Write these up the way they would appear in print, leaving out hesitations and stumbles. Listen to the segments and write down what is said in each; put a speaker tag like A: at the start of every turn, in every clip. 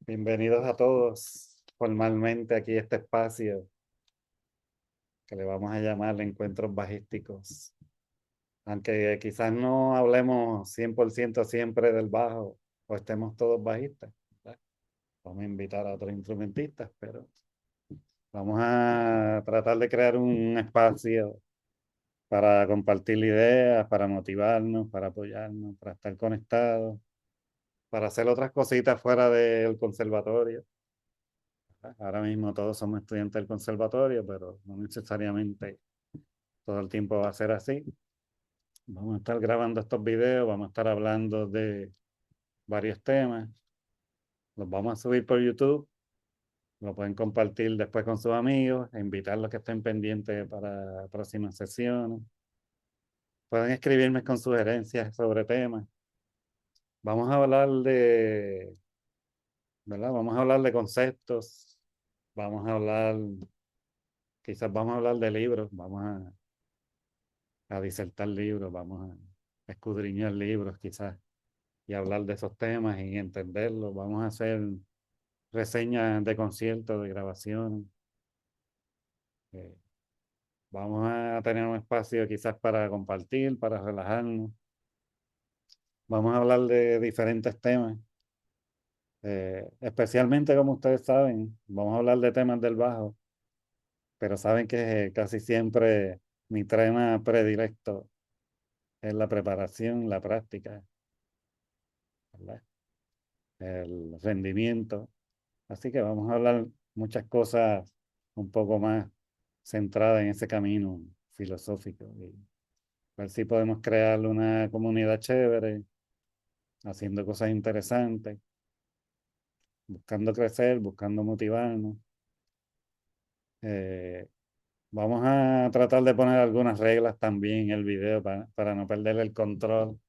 A: Bienvenidos a todos formalmente aquí a este espacio que le vamos a llamar Encuentros Bajísticos. Aunque quizás no hablemos 100% siempre del bajo o estemos todos bajistas, ¿verdad? Vamos a invitar a otros instrumentistas, pero vamos a tratar de crear un espacio para compartir ideas, para motivarnos, para apoyarnos, para estar conectados, para hacer otras cositas fuera del conservatorio. Ahora mismo todos somos estudiantes del conservatorio, pero no necesariamente todo el tiempo va a ser así. Vamos a estar grabando estos videos, vamos a estar hablando de varios temas. Los vamos a subir por YouTube, lo pueden compartir después con sus amigos e invitar a los que estén pendientes para próximas sesiones. Pueden escribirme con sugerencias sobre temas. Vamos a hablar de, ¿verdad? Vamos a hablar de conceptos, vamos a hablar, quizás vamos a hablar de libros, vamos a disertar libros, vamos a escudriñar libros quizás y hablar de esos temas y entenderlos. Vamos a hacer reseñas de conciertos, de grabaciones. Eh, Vamos a tener un espacio quizás para compartir, para relajarnos. Vamos a hablar de diferentes temas. Especialmente como ustedes saben, vamos a hablar de temas del bajo, pero saben que casi siempre mi tema predilecto es la preparación, la práctica, ¿verdad? El rendimiento. Así que vamos a hablar muchas cosas un poco más centradas en ese camino filosófico y ver si podemos crear una comunidad chévere, haciendo cosas interesantes, buscando crecer, buscando motivarnos. Eh, Vamos a tratar de poner algunas reglas también en el video para no perder el control,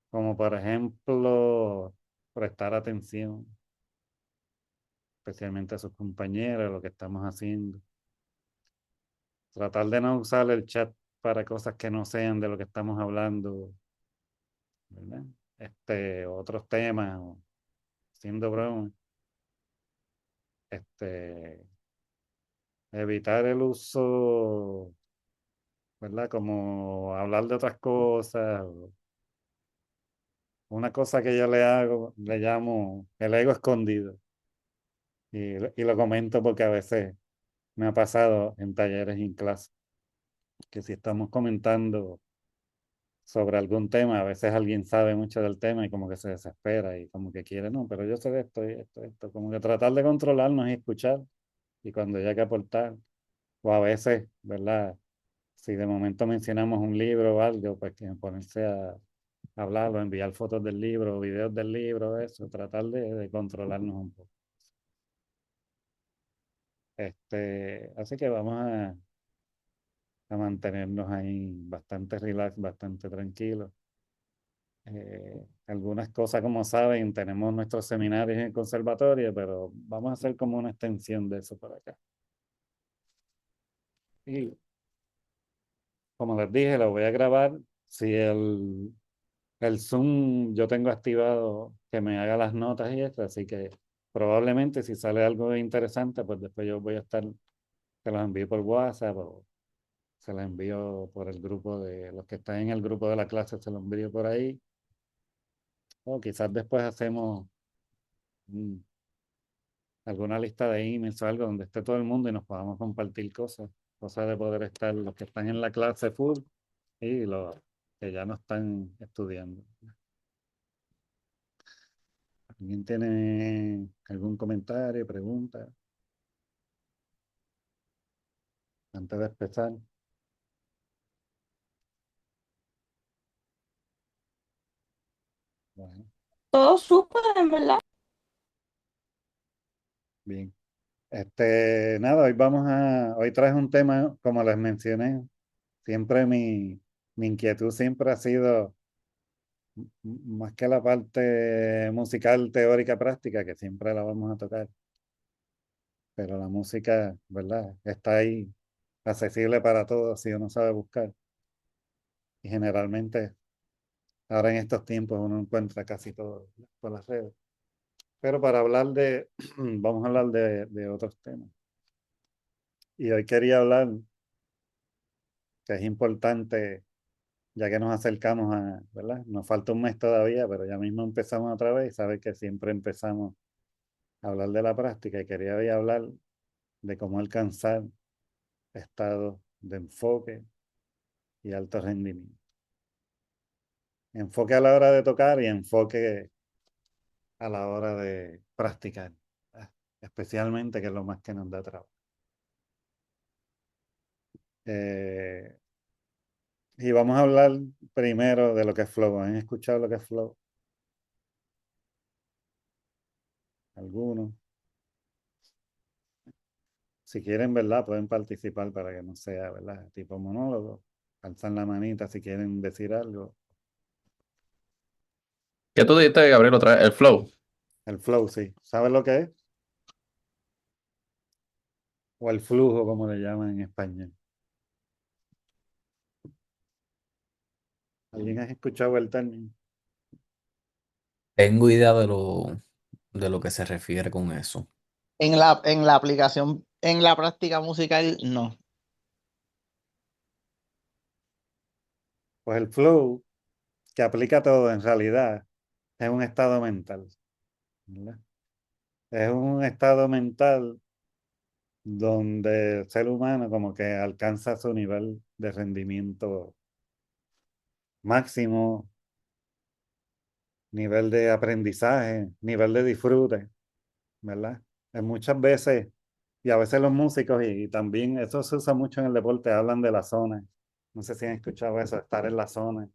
A: como por ejemplo prestar atención, especialmente a sus compañeros, lo que estamos haciendo. Tratar de no usar el chat para cosas que no sean de lo que estamos hablando, ¿verdad? Otros temas, o haciendo bromas. Este, Evitar el uso, ¿verdad? Como hablar de otras cosas. Una cosa que yo le hago, le llamo el ego escondido. Y lo comento porque a veces me ha pasado en talleres y en clases, que si estamos comentando sobre algún tema, a veces alguien sabe mucho del tema y como que se desespera y como que quiere, no, pero yo sé de esto y esto, como que tratar de controlarnos y escuchar y cuando haya que aportar, o a veces, ¿verdad? Si de momento mencionamos un libro o algo, pues que ponerse a hablar o enviar fotos del libro o videos del libro, eso, tratar de controlarnos un poco. Así que vamos a mantenernos ahí bastante relax, bastante tranquilos. Algunas cosas, como saben, tenemos nuestros seminarios en el conservatorio, pero vamos a hacer como una extensión de eso por acá. Y como les dije, lo voy a grabar. Si el Zoom yo tengo activado que me haga las notas y esto, así que probablemente si sale algo interesante, pues después yo voy a estar, se los envío por WhatsApp o se los envío por el grupo de los que están en el grupo de la clase, se los envío por ahí. O quizás después hacemos mm, alguna lista de emails o algo donde esté todo el mundo y nos podamos compartir cosas. Cosas de poder estar los que están en la clase full y los que ya no están estudiando. ¿Alguien tiene algún comentario, pregunta antes de empezar? Bueno,
B: Todo súper, en verdad.
A: bien. Nada, hoy traje un tema, como les mencioné, siempre mi inquietud siempre ha sido más que la parte musical, teórica, práctica, que siempre la vamos a tocar, pero la música, ¿verdad? Está ahí, accesible para todos si uno sabe buscar. Y generalmente, ahora en estos tiempos, uno encuentra casi todo por las redes. Pero para hablar de, vamos a hablar de otros temas. Y hoy quería hablar, que es importante, ya que nos acercamos a, ¿verdad? Nos falta un mes todavía, pero ya mismo empezamos otra vez y sabes que siempre empezamos a hablar de la práctica y quería hoy hablar de cómo alcanzar estados de enfoque y alto rendimiento. Enfoque a la hora de tocar y enfoque a la hora de practicar, ¿verdad? Especialmente que es lo más que nos da trabajo. Eh, y vamos a hablar primero de lo que es flow. ¿Han escuchado lo que es flow? Algunos. Si quieren, ¿verdad? Pueden participar para que no sea, ¿verdad? Tipo monólogo. Alzan la manita si quieren decir algo.
C: ¿Qué tú dijiste, Gabriel, otra vez? El flow.
A: El flow, sí. ¿Sabes lo que es? O el flujo, como le llaman en español. ¿Alguien ha escuchado el término?
D: Tengo idea de lo que se refiere con eso.
E: En la aplicación, en la práctica musical, no.
A: Pues el flow, que aplica todo en realidad, es un estado mental, ¿verdad? Es un estado mental donde el ser humano como que alcanza su nivel de rendimiento máximo, nivel de aprendizaje, nivel de disfrute, ¿verdad? Muchas veces, y a veces los músicos, y también eso se usa mucho en el deporte, hablan de la zona. No sé si han escuchado eso, estar en la zona.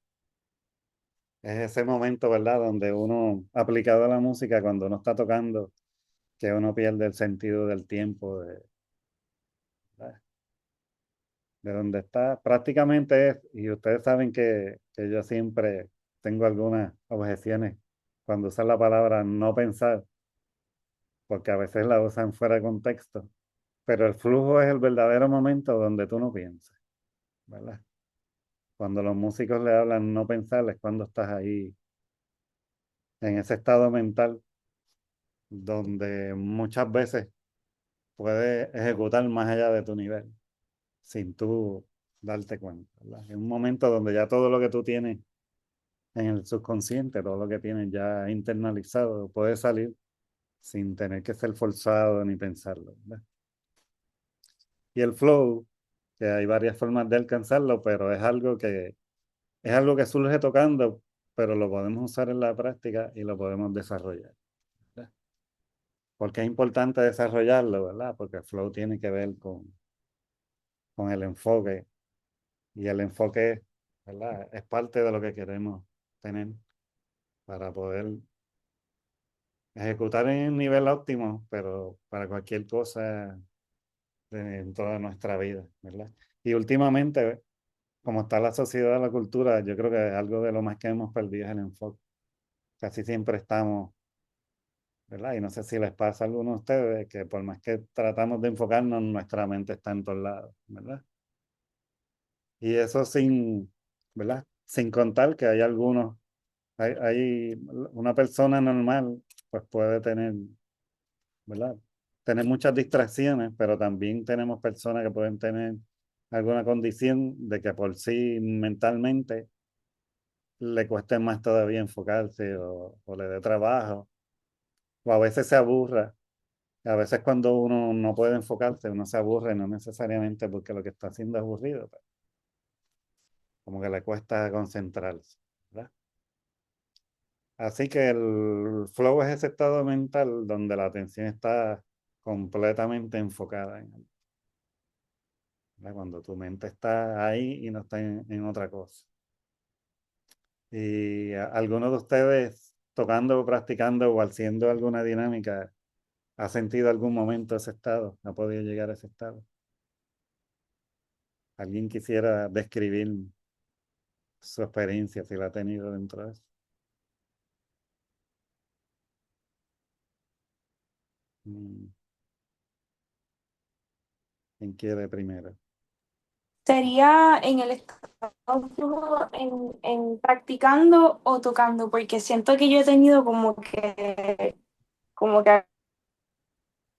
A: Es ese momento, ¿verdad? Donde uno, aplicado a la música, cuando uno está tocando, que uno pierde el sentido del tiempo, ¿verdad? De donde está. Prácticamente es, y ustedes saben que yo siempre tengo algunas objeciones cuando usan la palabra no pensar, porque a veces la usan fuera de contexto, pero el flujo es el verdadero momento donde tú no piensas, ¿verdad? Cuando los músicos le hablan no pensar es cuando estás ahí en ese estado mental donde muchas veces puedes ejecutar más allá de tu nivel sin tú darte cuenta, ¿verdad? Es un momento donde ya todo lo que tú tienes en el subconsciente, todo lo que tienes ya internalizado, puede salir sin tener que ser forzado ni pensarlo, ¿verdad? Y el flow, que hay varias formas de alcanzarlo, pero es algo que surge tocando, pero lo podemos usar en la práctica y lo podemos desarrollar, ¿verdad? Porque es importante desarrollarlo, ¿verdad? Porque el flow tiene que ver con el enfoque y el enfoque, ¿verdad? Es parte de lo que queremos tener para poder ejecutar en un nivel óptimo, pero para cualquier cosa en toda nuestra vida, ¿verdad? Y últimamente, como está la sociedad, la cultura, yo creo que algo de lo más que hemos perdido es el enfoque. Casi siempre estamos, ¿verdad? Y no sé si les pasa a alguno de ustedes que por más que tratamos de enfocarnos, nuestra mente está en todos lados, ¿verdad? Y eso sin, ¿verdad? Sin contar que hay algunos, hay una persona normal, pues puede tener, ¿verdad? Tener muchas distracciones, pero también tenemos personas que pueden tener alguna condición de que por sí mentalmente le cueste más todavía enfocarse o le dé trabajo, o a veces se aburra. A veces cuando uno no puede enfocarse, uno se aburre, no necesariamente porque lo que está haciendo es aburrido, pero como que le cuesta concentrarse, ¿verdad? Así que el flow es ese estado mental donde la atención está completamente enfocada en algo, ¿verdad? Cuando tu mente está ahí y no está en otra cosa. Y alguno de ustedes tocando o practicando o haciendo alguna dinámica, ¿ha sentido algún momento ese estado? ¿Ha podido llegar a ese estado? ¿Alguien quisiera describir su experiencia si la ha tenido dentro de eso? Mm, ¿Quién quiere primero?
B: Sería en el estado de flujo, en practicando o tocando, porque siento que yo he tenido como que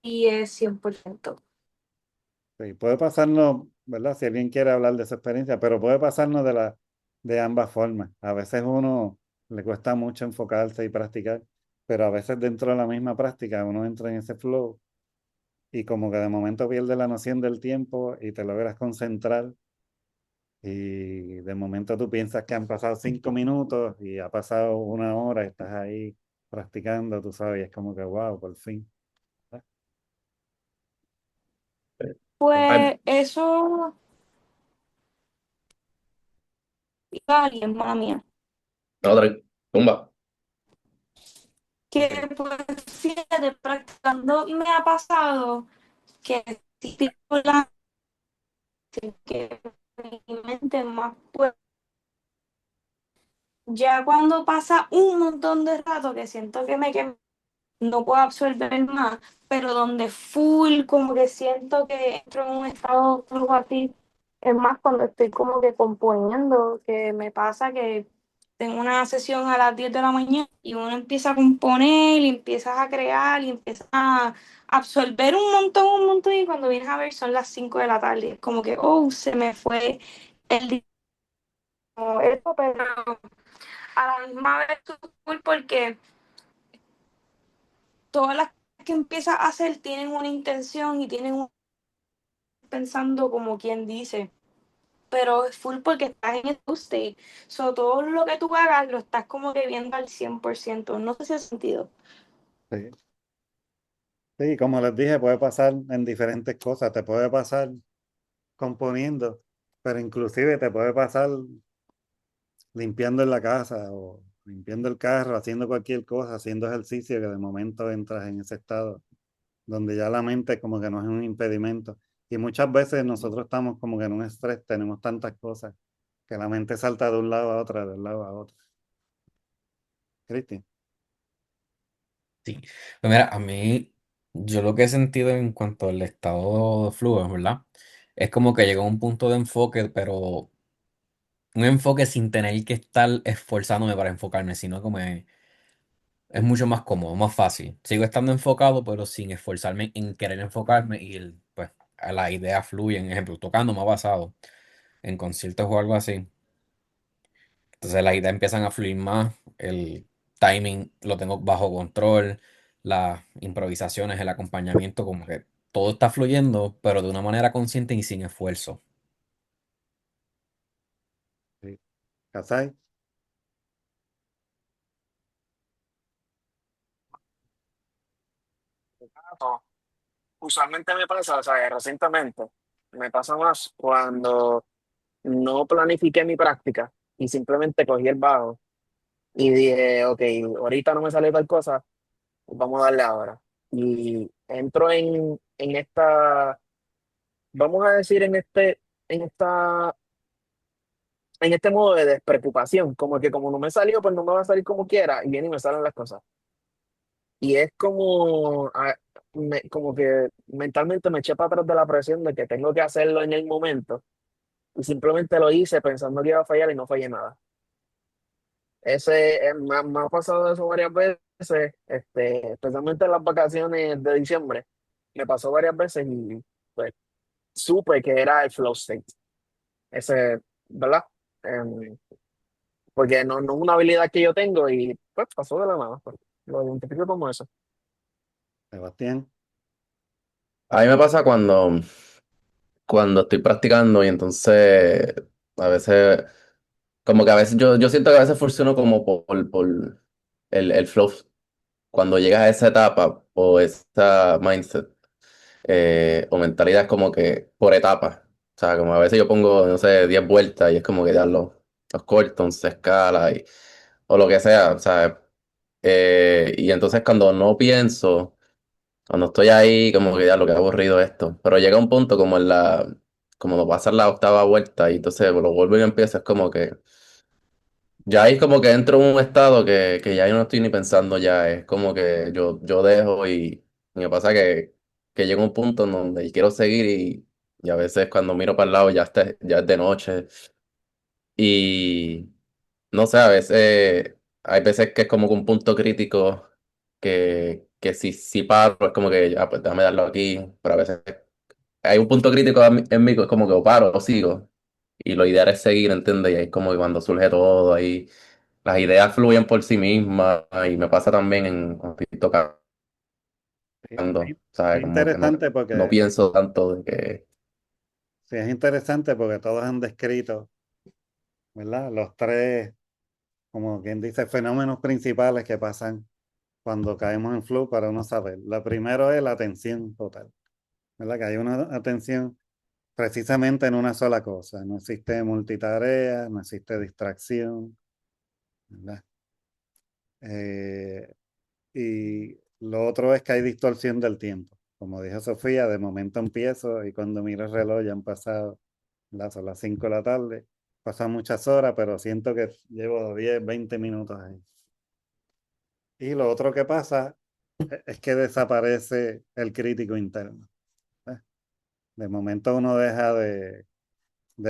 B: ahí es 100%.
A: Sí, puede pasarnos, ¿verdad? Si alguien quiere hablar de su experiencia, pero puede pasarnos de ambas formas. A veces uno le cuesta mucho enfocarse y practicar, pero a veces dentro de la misma práctica uno entra en ese flow y como que de momento pierde la noción del tiempo y te logras concentrar y de momento tú piensas que han pasado 5 minutos y ha pasado una hora y estás ahí practicando, tú sabes, y es como que wow, por fin.
C: Ay,
B: Pues eso, y hermana mía,
C: otra, tumba.
B: que
A: Ok,
B: pues fíjate, practicando me ha pasado que sí, tipo que mi mente más pues ya cuando pasa un montón de rato que siento que me quemo, no puedo absorber más, pero donde full, como que siento que entro en un estado algo así, es más cuando estoy como que componiendo, que me pasa que tengo una sesión a las 10 de la mañana y uno empieza a componer y empiezas a crear y empiezas a absorber un montón y cuando vienes a ver son las 5 de la tarde, es como que, oh, se me fue el día, como eso, pero a la misma vez cool porque todas las que empiezas a hacer tienen una intención y tienen un pensando como quien dice, pero es full porque estás en el state. So, todo lo que tú hagas lo estás como que viendo al 100%. No sé si hace sentido.
A: sí. Sí, como les dije, puede pasar en diferentes cosas. Te puede pasar componiendo, pero inclusive te puede pasar limpiando en la casa o limpiando el carro, haciendo cualquier cosa, haciendo ejercicio, que de momento entras en ese estado donde ya la mente como que no es un impedimento. Y muchas veces nosotros estamos como que en un estrés, tenemos tantas cosas que la mente salta de un lado a otro, de un lado a otro. Cristian,
D: Sí. Pues mira, a mí, yo lo que he sentido en cuanto al estado de flujo, ¿verdad? Es como que llegó a un punto de enfoque, pero un enfoque sin tener que estar esforzándome para enfocarme, sino como es mucho más cómodo, más fácil. Sigo estando enfocado, pero sin esforzarme en querer enfocarme y pues a la idea fluyen. Ejemplo, tocando me ha pasado en conciertos o algo así. Entonces las ideas empiezan a fluir más, el timing lo tengo bajo control, las improvisaciones, el acompañamiento, como que todo está fluyendo, pero de una manera consciente y sin esfuerzo.
A: sí. ¿Cachai?
F: No, usualmente me pasa, o sea, recientemente, me pasa más cuando no planifiqué mi práctica y simplemente cogí el bajo y dije, ok, ahorita no me sale tal cosa, pues vamos a darle ahora. Y entro en esta, vamos a decir, en esta, en este modo de despreocupación, como que como no me salió, pues no me va a salir como quiera y viene y me salen las cosas. Y es como, como que mentalmente me eché para atrás de la presión de que tengo que hacerlo en el momento y simplemente lo hice pensando que iba a fallar y no fallé nada. Me ha pasado eso varias veces, especialmente en las vacaciones de diciembre. Me pasó varias veces y pues supe que era el flow state. Ese, ¿verdad? Em, Porque no es una habilidad que yo tengo y pues pasó de la nada. Pues. Lo identifico como eso.
A: Sebastián,
C: A mí me pasa cuando estoy practicando y entonces a veces, como que a veces yo siento que a veces funciono como por el flow. Cuando llegas a esa etapa o esa mindset o mentalidad es como que por etapas. O sea, como a veces yo pongo, no sé, 10 vueltas y es como que ya los corto, se escala o lo que sea. O sea, y entonces cuando no pienso. Cuando estoy ahí, como que ya lo que aburrido esto. Pero llega un punto como como pasar la octava vuelta y entonces lo vuelvo y empiezo, es como que ya ahí como que entro en un estado que ya yo no estoy ni pensando ya, es como que yo dejo y me pasa que llega un punto en donde quiero seguir y a veces cuando miro para el lado ya es de noche y no sé, a veces hay veces que es como que un punto crítico que si paro, es como que, ya, pues déjame darlo aquí, pero a veces hay un punto crítico en mí que es como que o paro o sigo, y lo ideal es seguir, ¿entiendes? Y ahí es como que cuando surge todo, ahí las ideas fluyen por sí mismas, y me pasa también cuando estoy tocando,
A: Sí,
C: ¿sabes?
A: es
C: Como que
A: interesante
C: no
A: porque,
C: pienso tanto de que...
A: sí, es interesante porque todos han descrito, ¿verdad? Los tres, como quien dice, fenómenos principales que pasan cuando caemos en flow para uno saber. Lo primero es la atención total, ¿verdad? Que hay una atención precisamente en una sola cosa. No existe multitarea, no existe distracción, ¿verdad? Eh, y lo otro es que hay distorsión del tiempo. Como dijo Sofía, de momento empiezo y cuando miro el reloj ya han pasado, son las 5 de la tarde. Pasan muchas horas, pero siento que llevo 10, 20 minutos ahí. Y lo otro que pasa es que desaparece el crítico interno. ¿Eh? De momento uno deja de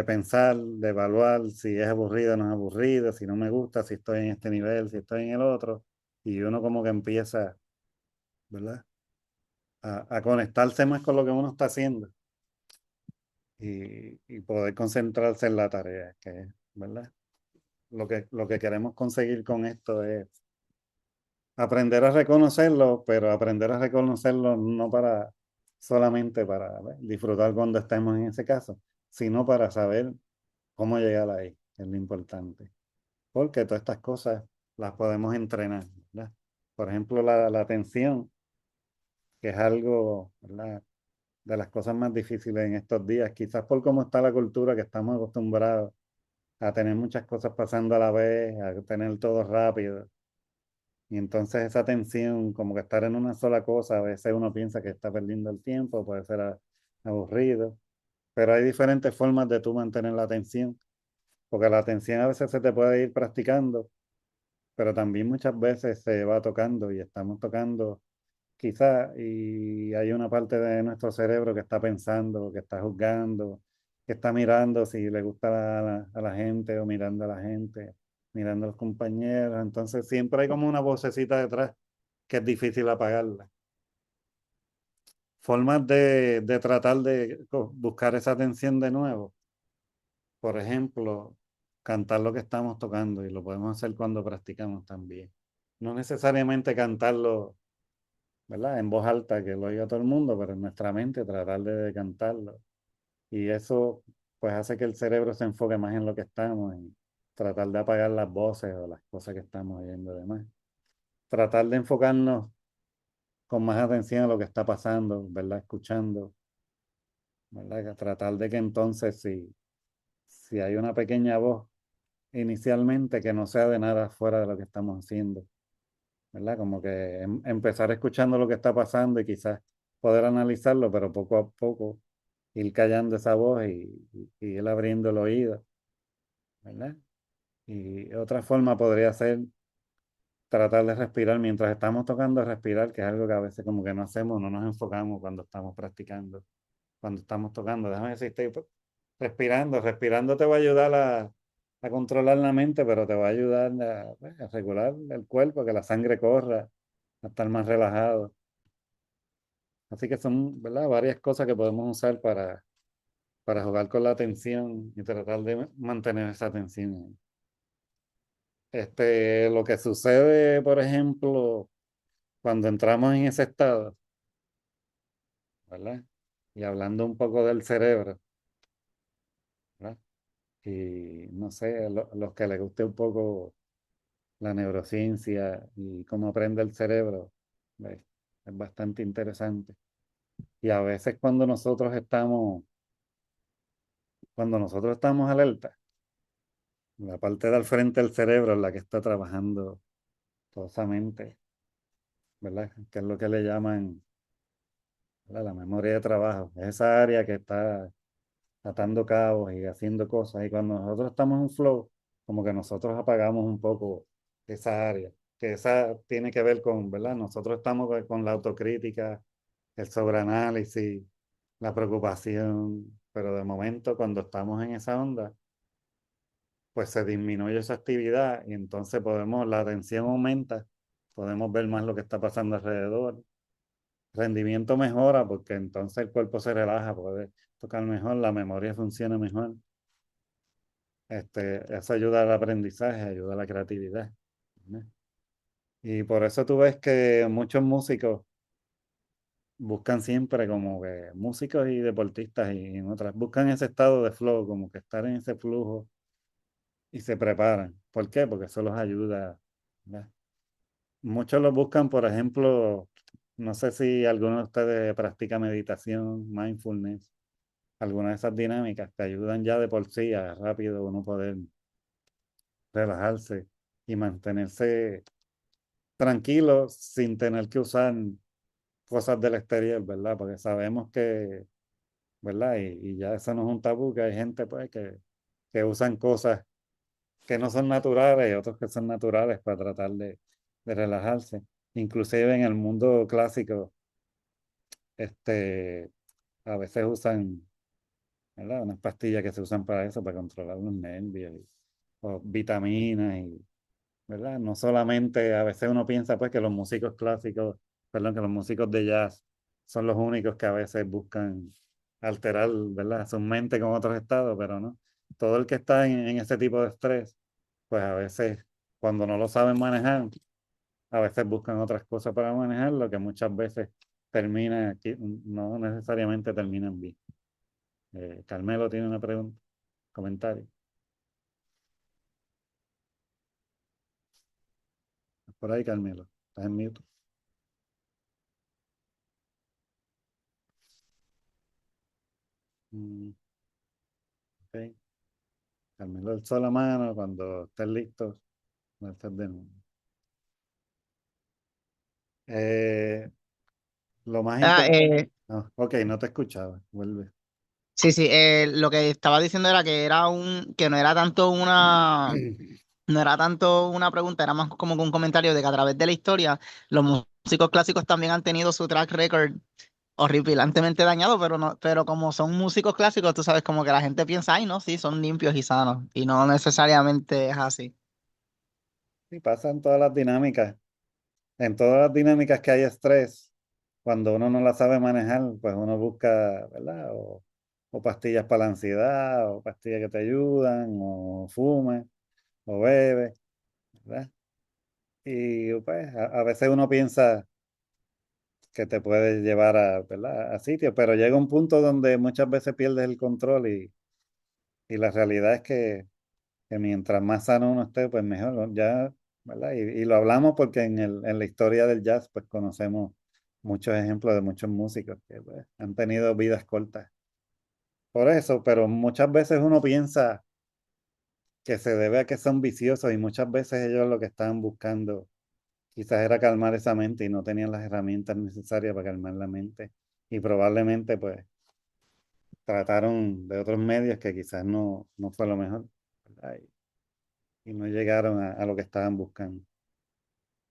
A: pensar, de evaluar si es aburrido o no es aburrido, si no me gusta, si estoy en este nivel, si estoy en el otro. Y uno como que empieza, ¿verdad? A conectarse más con lo que uno está haciendo y poder concentrarse en la tarea, que es, ¿verdad? Lo que queremos conseguir con esto es aprender a reconocerlo, pero aprender a reconocerlo no para solamente para ¿ves? Disfrutar cuando estemos en ese caso, sino para saber cómo llegar ahí, es lo importante. Porque todas estas cosas las podemos entrenar, ¿verdad? Por ejemplo, la atención, que es algo, ¿verdad? De las cosas más difíciles en estos días, quizás por cómo está la cultura que estamos acostumbrados a tener muchas cosas pasando a la vez, a tener todo rápido. Y entonces esa tensión, como que estar en una sola cosa, a veces uno piensa que está perdiendo el tiempo, puede ser aburrido, pero hay diferentes formas de tú mantener la atención, porque la atención a veces se te puede ir practicando, pero también muchas veces se va tocando y estamos tocando quizá, y hay una parte de nuestro cerebro que está pensando, que está juzgando, que está mirando si le gusta a la gente o mirando a la gente, mirando a los compañeros. Entonces siempre hay como una vocecita detrás que es difícil apagarla. Formas de tratar de buscar esa atención de nuevo. Por ejemplo, cantar lo que estamos tocando y lo podemos hacer cuando practicamos también. No necesariamente cantarlo, ¿verdad? En voz alta que lo oiga todo el mundo, pero en nuestra mente tratar de cantarlo. Y eso pues hace que el cerebro se enfoque más en lo que estamos, en tratar de apagar las voces o las cosas que estamos oyendo además. Tratar de enfocarnos con más atención a lo que está pasando, ¿verdad? Escuchando, ¿verdad? Tratar de que entonces si hay una pequeña voz inicialmente que no sea de nada fuera de lo que estamos haciendo, ¿verdad? Como que empezar escuchando lo que está pasando y quizás poder analizarlo, pero poco a poco ir callando esa voz y ir abriendo el oído, ¿verdad? Y otra forma podría ser tratar de respirar mientras estamos tocando, respirar, que es algo que a veces como que no hacemos, no nos enfocamos cuando estamos practicando, cuando estamos tocando. Déjame decir, estoy respirando, respirando te va a ayudar a controlar la mente, pero te va a ayudar a regular el cuerpo, que la sangre corra, a estar más relajado. Así que son, ¿verdad? Varias cosas que podemos usar para jugar con la atención y tratar de mantener esa atención. Lo que sucede, por ejemplo, cuando entramos en ese estado, ¿verdad? Y hablando un poco del cerebro, ¿verdad? Y no sé, los que les guste un poco la neurociencia y cómo aprende el cerebro, ¿ves? Es bastante interesante. Y a veces cuando nosotros estamos alerta, la parte del frente del cerebro es la que está trabajando tosamente, ¿verdad? Que es lo que le llaman, ¿verdad? La memoria de trabajo. Es esa área que está atando cabos y haciendo cosas. Y cuando nosotros estamos en flow, como que nosotros apagamos un poco esa área, que esa tiene que ver con, ¿verdad? Nosotros estamos con la autocrítica, el sobreanálisis, la preocupación, pero de momento cuando estamos en esa onda, pues se disminuye esa actividad y entonces la atención aumenta podemos ver más lo que está pasando alrededor. Rendimiento mejora porque entonces el cuerpo se relaja, puede tocar mejor, la memoria funciona mejor. Eso ayuda al aprendizaje, ayuda a la creatividad, ¿no? Y por eso tú ves que muchos músicos buscan siempre como que músicos y deportistas y en otras, buscan ese estado de flow, como que estar en ese flujo y se preparan. ¿Por qué? Porque eso los ayuda, ¿verdad? Muchos lo buscan, por ejemplo, no sé si alguno de ustedes practica meditación, mindfulness, alguna de esas dinámicas que ayudan ya de por sí a rápido uno poder relajarse y mantenerse tranquilo sin tener que usar cosas del exterior, ¿verdad? Porque sabemos que, ¿verdad? Y ya eso no es un tabú, que hay gente pues que usan cosas que no son naturales y otros que son naturales para tratar de relajarse. Inclusive en el mundo clásico, este, a veces usan, ¿verdad? Unas pastillas que se usan para eso, para controlar los nervios, o vitaminas, ¿verdad? No solamente, a veces uno piensa pues que los músicos clásicos, perdón, que los músicos de jazz son los únicos que a veces buscan alterar, ¿verdad? Su mente con otros estados, pero no. Todo el que está en ese tipo de estrés, pues a veces cuando no lo saben manejar, a veces buscan otras cosas para manejarlo que muchas veces no necesariamente terminan bien. Carmelo tiene una pregunta, comentario. Por ahí, Carmelo, estás en mute. Mm, ok. Carmelo alzó la mano cuando estés listo. Va a estar de nuevo. Eh, lo más
E: Ah,
A: importante. Ok, no te escuchaba. Vuelve.
E: sí, sí, lo que estaba diciendo era que que no era tanto no era tanto una pregunta, era más como que un comentario de que a través de la historia los músicos clásicos también han tenido su track record horripilantemente dañado, pero no, pero como son músicos clásicos, tú sabes, como que la gente piensa, ay, no, sí, son limpios y sanos, y no necesariamente es así.
A: Y pasan todas las dinámicas. En todas las dinámicas que hay estrés, cuando uno no la sabe manejar, pues uno busca, ¿verdad? O pastillas para la ansiedad, o pastillas que te ayudan, o fume, o bebe, ¿verdad? Y pues a veces uno piensa que te puede llevar a, ¿verdad? A sitios, pero llega un punto donde muchas veces pierdes el control y la realidad es que mientras más sano uno esté, pues mejor, ¿no? Ya, ¿verdad? Y lo hablamos porque en la historia del jazz, pues conocemos muchos ejemplos de muchos músicos que pues, han tenido vidas cortas. Por eso, pero muchas veces uno piensa que se debe a que son viciosos y muchas veces ellos lo que estaban buscando quizás era calmar esa mente y no tenían las herramientas necesarias para calmar la mente. Y probablemente pues trataron de otros medios que quizás no fue lo mejor, ¿verdad? Y no llegaron a lo que estaban buscando.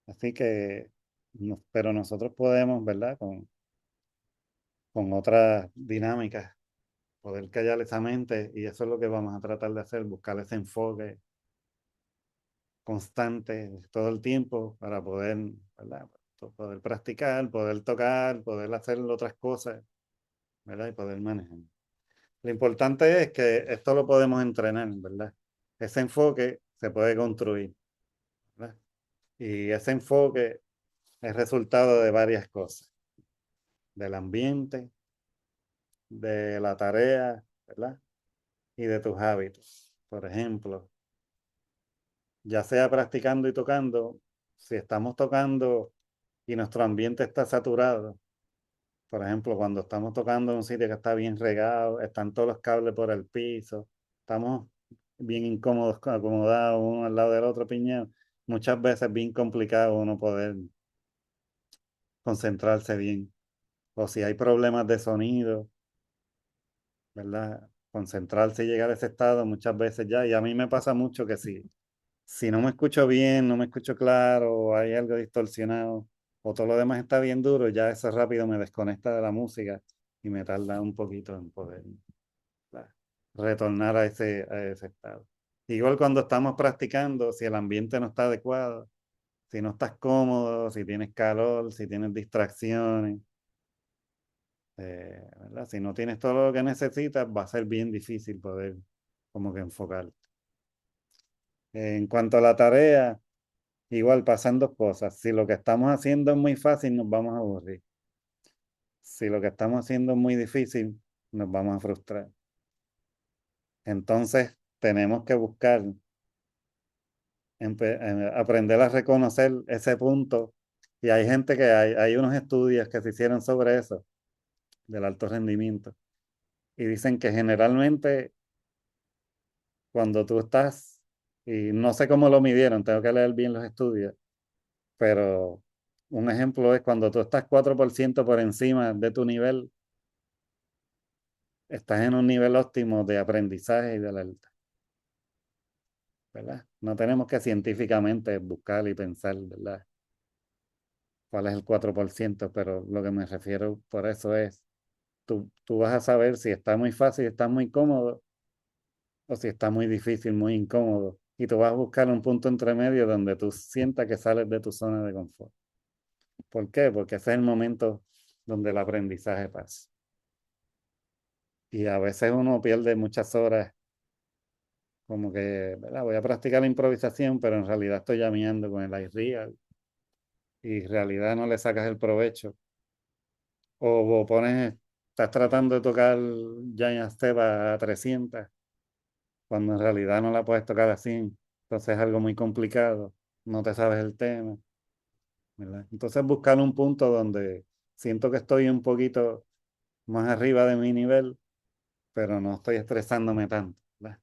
A: Así que, pero nosotros podemos, ¿verdad? Con otras dinámicas, poder callar esa mente y eso es lo que vamos a tratar de hacer, buscar ese enfoque constante todo el tiempo para poder, ¿verdad? Poder practicar, poder tocar, poder hacer otras cosas, ¿verdad? Y poder manejar. Lo importante es que esto lo podemos entrenar, ¿verdad? Ese enfoque se puede construir, ¿verdad? Y ese enfoque es resultado de varias cosas, del ambiente, de la tarea, ¿verdad? Y de tus hábitos. Por ejemplo, ya sea practicando y tocando, si estamos tocando y nuestro ambiente está saturado, por ejemplo, cuando estamos tocando en un sitio que está bien regado, están todos los cables por el piso, estamos bien incómodos, acomodados uno al lado del otro piñado, muchas veces es bien complicado uno poder concentrarse bien. O si hay problemas de sonido, ¿verdad? Concentrarse y llegar a ese estado muchas veces ya. Y a mí me pasa mucho que si no me escucho bien, no me escucho claro, o hay algo distorsionado, o todo lo demás está bien duro, ya eso rápido me desconecta de la música y me tarda un poquito en poder, ¿verdad? Retornar a ese estado. Igual cuando estamos practicando, si el ambiente no está adecuado, Si no estás cómodo, si tienes calor, si tienes distracciones, ¿verdad? Si no tienes todo lo que necesitas, va a ser bien difícil poder como que enfocar. En cuanto a la tarea, igual pasan dos cosas. Si lo que estamos haciendo es muy fácil, nos vamos a aburrir. Si lo que estamos haciendo es muy difícil, nos vamos a frustrar. Entonces, tenemos que buscar, aprender a reconocer ese punto. Y hay gente que hay unos estudios que se hicieron sobre eso, del alto rendimiento. Y dicen que generalmente cuando tú estás, y no sé cómo lo midieron, tengo que leer bien los estudios, pero un ejemplo es cuando tú estás 4% por encima de tu nivel, estás en un nivel óptimo de aprendizaje y de alerta, ¿verdad? No tenemos que científicamente buscar y pensar, ¿verdad? ¿Cuál es el 4%? Pero lo que me refiero por eso es, tú vas a saber si está muy fácil, está muy cómodo, o si está muy difícil, muy incómodo. Y tú vas a buscar un punto entre medio donde tú sientas que sales de tu zona de confort. ¿Por qué? Porque ese es el momento donde el aprendizaje pasa. Y a veces uno pierde muchas horas, como que, ¿verdad? Voy a practicar la improvisación, pero en realidad estoy llameando con el iReal y en realidad no le sacas el provecho. O pones, estás tratando de tocar Giant Step a 300, cuando en realidad no la puedes tocar así. Entonces es algo muy complicado, no te sabes el tema, ¿verdad? Entonces buscar un punto donde siento que estoy un poquito más arriba de mi nivel, pero no estoy estresándome tanto, ¿verdad?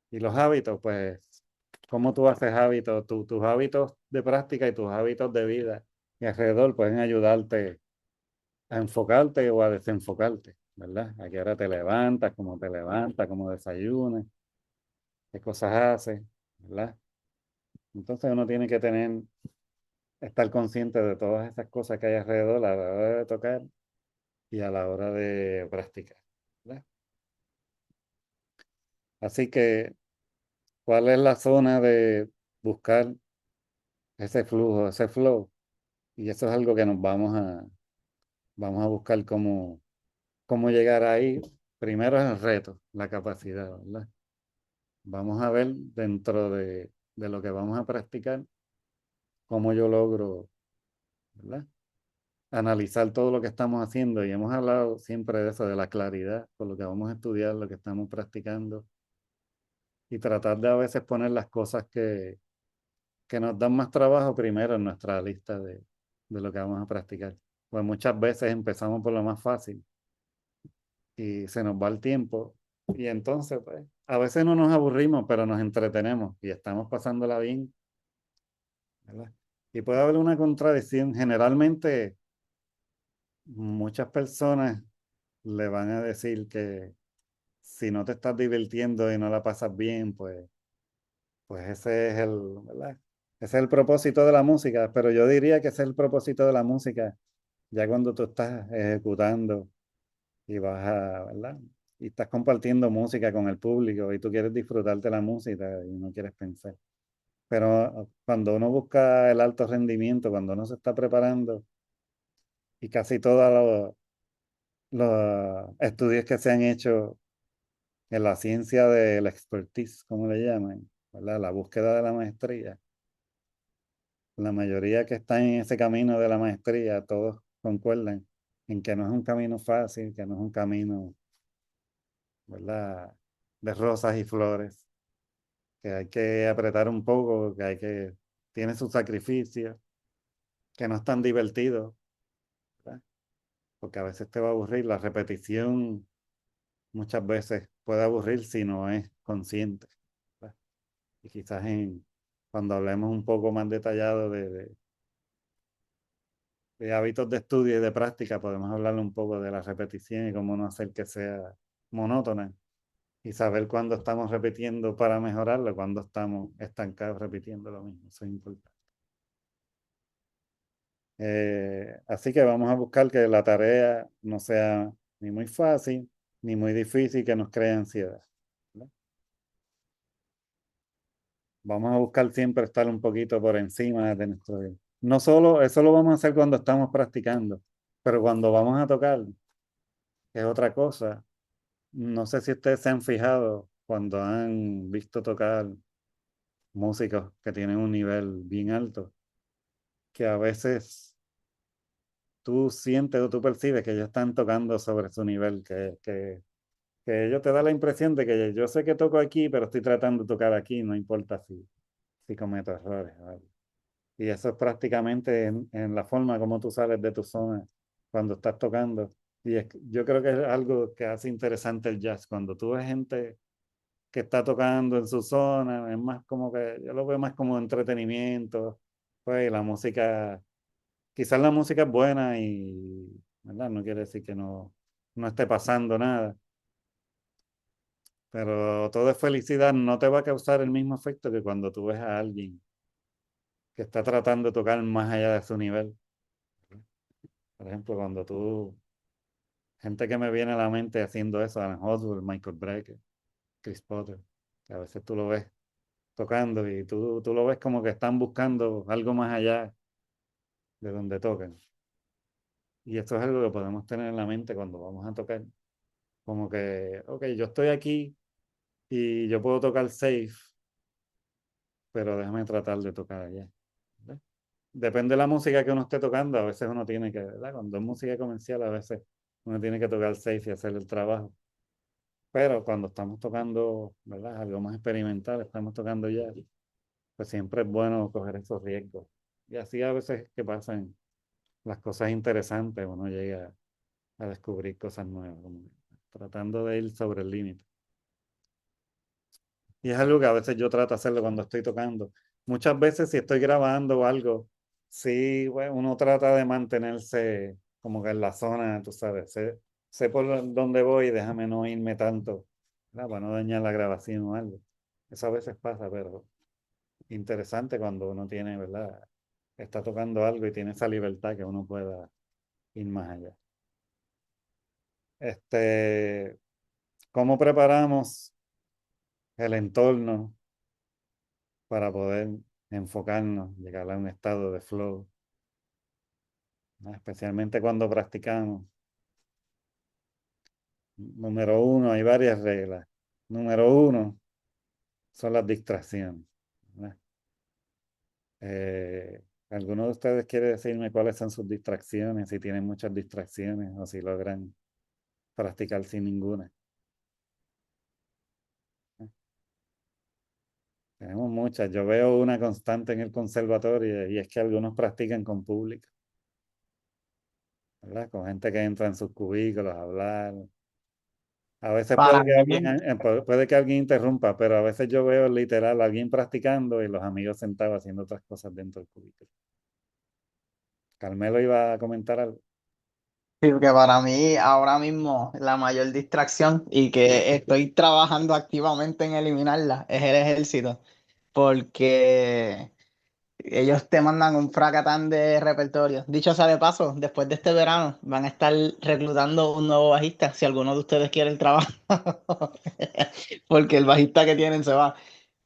A: Y los hábitos, pues, ¿cómo tú haces hábitos? Tus hábitos de práctica y tus hábitos de vida y alrededor pueden ayudarte a enfocarte o a desenfocarte, ¿verdad? A qué hora te levantas, cómo desayunas, qué cosas haces, ¿verdad? Entonces uno tiene que estar consciente de todas esas cosas que hay alrededor a la hora de tocar y a la hora de practicar, ¿verdad? Así que, ¿cuál es la zona de buscar ese flujo, ese flow? Y eso es algo que vamos a buscar cómo llegar ahí. Primero es el reto, la capacidad, ¿verdad? Vamos a ver dentro de lo que vamos a practicar, cómo yo logro, ¿verdad? Analizar todo lo que estamos haciendo. Y hemos hablado siempre de eso, de la claridad, por lo que vamos a estudiar, lo que estamos practicando. Y tratar de a veces poner las cosas que nos dan más trabajo primero en nuestra lista de lo que vamos a practicar. Pues muchas veces empezamos por lo más fácil y se nos va el tiempo. Y entonces, pues, a veces no nos aburrimos, pero nos entretenemos y estamos pasándola bien, ¿verdad? Y puede haber una contradicción. Generalmente, muchas personas le van a decir que si no te estás divirtiendo y no la pasas bien, pues ese es ¿verdad? Ese es el propósito de la música, pero yo diría que ese es el propósito de la música, ya cuando tú estás ejecutando y ¿verdad? Y estás compartiendo música con el público y tú quieres disfrutarte la música y no quieres pensar. Pero cuando uno busca el alto rendimiento, cuando uno se está preparando y casi todos los estudios que se han hecho en la ciencia del expertise, como le llaman, ¿verdad? La búsqueda de la maestría. La mayoría que están en ese camino de la maestría, todos concuerdan en que no es un camino fácil, que no es un camino, ¿verdad? De rosas y flores, que hay que apretar un poco, tiene sus sacrificios, que no es tan divertido, ¿verdad? Porque a veces te va a aburrir. La repetición muchas veces puede aburrir si no es consciente, ¿verdad? Y quizás cuando hablemos un poco más detallado de hábitos de estudio y de práctica, podemos hablar un poco de la repetición y cómo no hacer que sea monótona y saber cuándo estamos repitiendo para mejorarlo, cuándo estamos estancados repitiendo lo mismo. Eso es importante. Así que vamos a buscar que la tarea no sea ni muy fácil ni muy difícil que nos cree ansiedad, ¿verdad? Vamos a buscar siempre estar un poquito por encima de nuestro... No solo, eso lo vamos a hacer cuando estamos practicando, pero cuando vamos a tocar, es otra cosa. No sé si ustedes se han fijado cuando han visto tocar músicos que tienen un nivel bien alto, que a veces tú sientes o tú percibes que ellos están tocando sobre su nivel, que ellos te da la impresión de que yo sé que toco aquí, pero estoy tratando de tocar aquí, no importa si cometo errores, ¿vale? Y eso es prácticamente en la forma como tú sales de tu zona cuando estás tocando. Yo creo que es algo que hace interesante el jazz. Cuando tú ves gente que está tocando en su zona, es más como que, yo lo veo más como entretenimiento, pues y la música, quizás la música es buena y, ¿verdad? No quiere decir que no esté pasando nada, pero todo es felicidad, no te va a causar el mismo efecto que cuando tú ves a alguien que está tratando de tocar más allá de su nivel. Por ejemplo, cuando gente que me viene a la mente haciendo eso, Alan Oswald, Michael Brecker, Chris Potter, que a veces tú lo ves tocando y tú lo ves como que están buscando algo más allá de donde tocan. Y esto es algo que podemos tener en la mente cuando vamos a tocar. Como que, ok, yo estoy aquí y yo puedo tocar safe, pero déjame tratar de tocar allá. ¿Verdad? Depende de la música que uno esté tocando, a veces uno tiene que, ¿verdad? Cuando es música comercial, a veces uno tiene que tocar safe y hacer el trabajo. Pero cuando estamos tocando, ¿verdad? Algo más experimental, estamos tocando jazz, pues siempre es bueno coger esos riesgos. Y así a veces que pasan las cosas interesantes, uno llega a descubrir cosas nuevas, como tratando de ir sobre el límite. Y es algo que a veces yo trato de hacerlo cuando estoy tocando. Muchas veces si estoy grabando o algo, sí, bueno, uno trata de mantenerse como que en la zona, tú sabes, sé por dónde voy, déjame no irme tanto, ¿verdad? Para no dañar la grabación o algo. Eso a veces pasa, pero interesante cuando uno tiene, ¿verdad? Está tocando algo y tiene esa libertad que uno pueda ir más allá. Este, ¿cómo preparamos el entorno para poder enfocarnos, llegar a un estado de flow, ¿no? Especialmente cuando practicamos? Número uno, hay varias reglas. Número uno son las distracciones, ¿verdad? ¿Alguno de ustedes quiere decirme cuáles son sus distracciones, si tienen muchas distracciones o si logran practicar sin ninguna? Tenemos muchas. Yo veo una constante en el conservatorio y es que algunos practican con público, ¿verdad? Con gente que entra en sus cubículos a hablar. A veces
E: Para mí,
A: puede que alguien interrumpa, pero a veces yo veo literal a alguien practicando y los amigos sentados haciendo otras cosas dentro del cubículo. Carmelo iba a comentar algo.
E: sí, que para mí ahora mismo la mayor distracción y que estoy trabajando activamente en eliminarla es el ejército, porque ellos te mandan un fracatán de repertorio. Dicho sea de paso, después de este verano van a estar reclutando un nuevo bajista, si alguno de ustedes quiere el trabajo, porque el bajista que tienen se va.